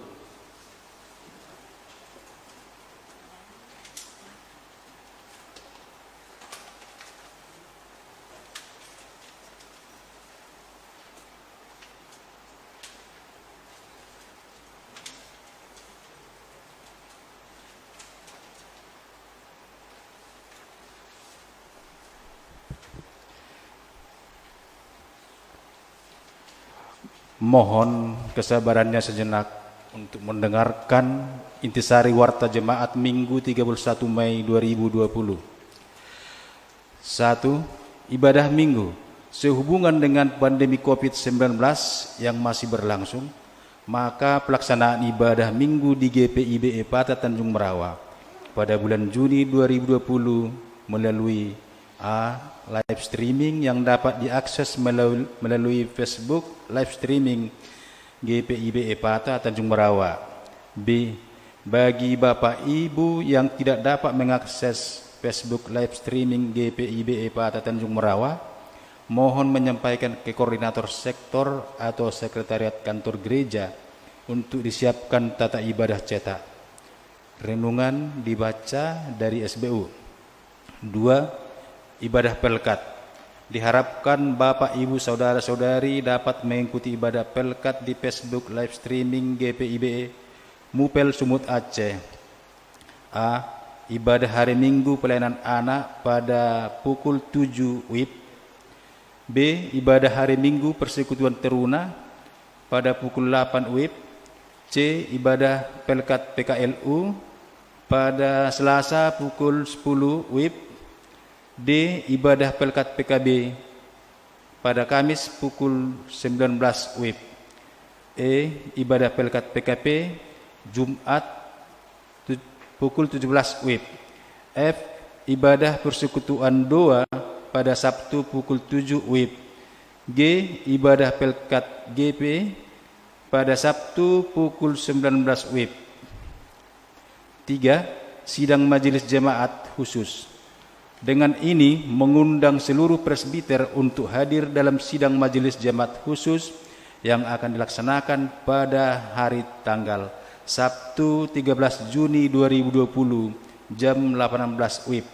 Mohon kesabarannya sejenak untuk mendengarkan intisari Warta Jemaat Minggu 31 Mei 2020. 1. Ibadah Minggu. Sehubungan dengan pandemi COVID-19 yang masih berlangsung, maka pelaksanaan ibadah Minggu di GPIB Epata Tanjung Merawa pada bulan Juni 2020 melalui A. Live streaming yang dapat diakses melalui Facebook live streaming GPIB Epata Tanjung Merawa. B. Bagi Bapak Ibu yang tidak dapat mengakses Facebook live streaming GPIB Epata Tanjung Merawa, mohon menyampaikan ke koordinator sektor atau sekretariat kantor gereja untuk disiapkan tata ibadah cetak. Renungan dibaca dari SBU. 2. Ibadah Pelkat. Diharapkan Bapak Ibu Saudara-saudari dapat mengikuti ibadah Pelkat di Facebook live streaming GPIB Mupel Sumut Aceh. A. Ibadah hari Minggu pelayanan anak pada pukul 7 WIB. B. Ibadah hari Minggu persekutuan teruna pada pukul 8 WIB. C. Ibadah Pelkat PKLU pada Selasa pukul 10 WIB. D. Ibadah Pelkat PKB pada Kamis pukul 19 WIB. E. Ibadah Pelkat PKP Jumat pukul 17 WIB. F. Ibadah Persekutuan Doa pada Sabtu pukul 7 WIB. G. Ibadah Pelkat GP pada Sabtu pukul 19 WIB. 3. Sidang Majelis Jemaat Khusus. Dengan ini mengundang seluruh presbiter untuk hadir dalam sidang majelis jemaat khusus yang akan dilaksanakan pada hari tanggal Sabtu 13 Juni 2020 jam 18 WIB.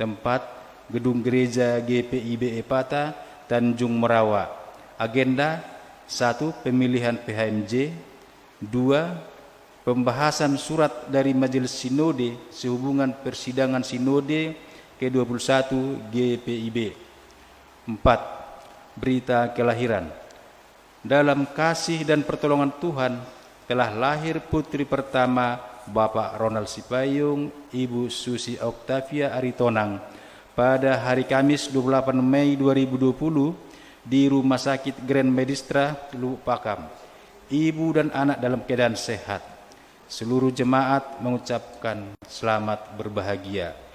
Tempat Gedung Gereja GPIB Epata Tanjung Merawa. Agenda 1. Pemilihan PHMJ. 2. Pembahasan surat dari Majelis Sinode sehubungan persidangan Sinode ke-21 GPIB. 4. Berita kelahiran. Dalam kasih dan pertolongan Tuhan telah lahir putri pertama Bapak Ronald Sipayung, Ibu Susi Oktavia Aritonang pada hari Kamis 28 Mei 2020 di Rumah Sakit Grand Medistra Lubuk Pakam. Ibu dan anak dalam keadaan sehat. Seluruh jemaat mengucapkan selamat berbahagia.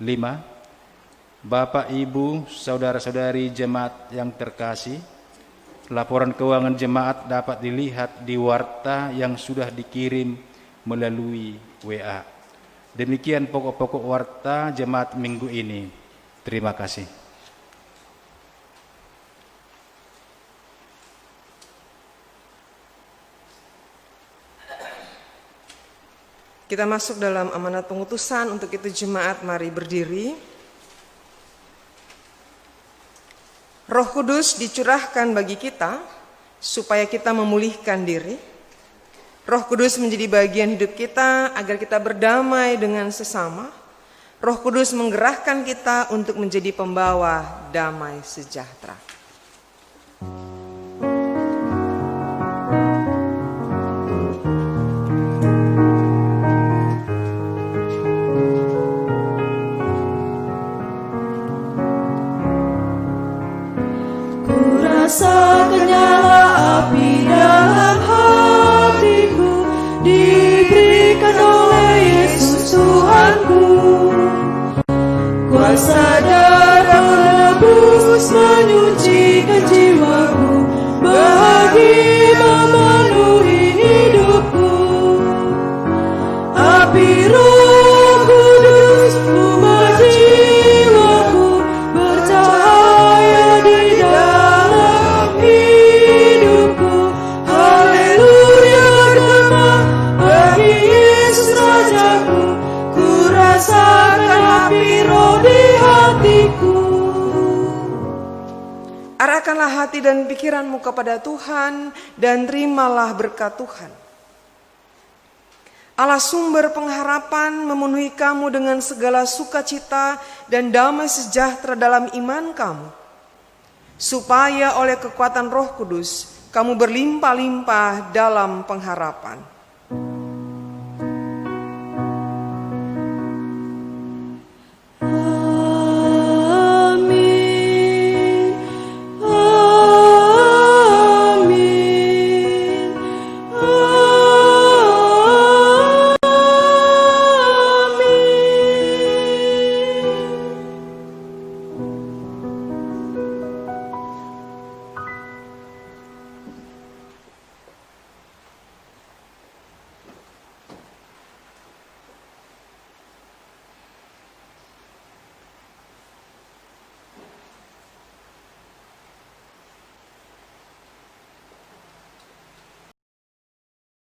5. Bapak, Ibu, Saudara-saudari jemaat yang terkasih, laporan keuangan jemaat dapat dilihat di warta yang sudah dikirim melalui WA. Demikian pokok-pokok warta jemaat minggu ini. Terima kasih. Kita masuk dalam amanat pengutusan. Untuk itu jemaat mari berdiri. Roh Kudus dicurahkan bagi kita supaya kita memulihkan diri. Roh Kudus menjadi bagian hidup kita agar kita berdamai dengan sesama. Roh Kudus menggerakkan kita untuk menjadi pembawa damai sejahtera. Rasakan nyala api dalam hatiku, diberikan oleh Yesus Tuhanku. Kuasa darah menebus menyucikan jiwaku, bahagia memenuhi hidupku. Arahkanlah hati dan pikiranmu kepada Tuhan dan terimalah berkat Tuhan. Allah sumber pengharapan memenuhi kamu dengan segala sukacita dan damai sejahtera dalam iman kamu, supaya oleh kekuatan Roh Kudus kamu berlimpah-limpah dalam pengharapan.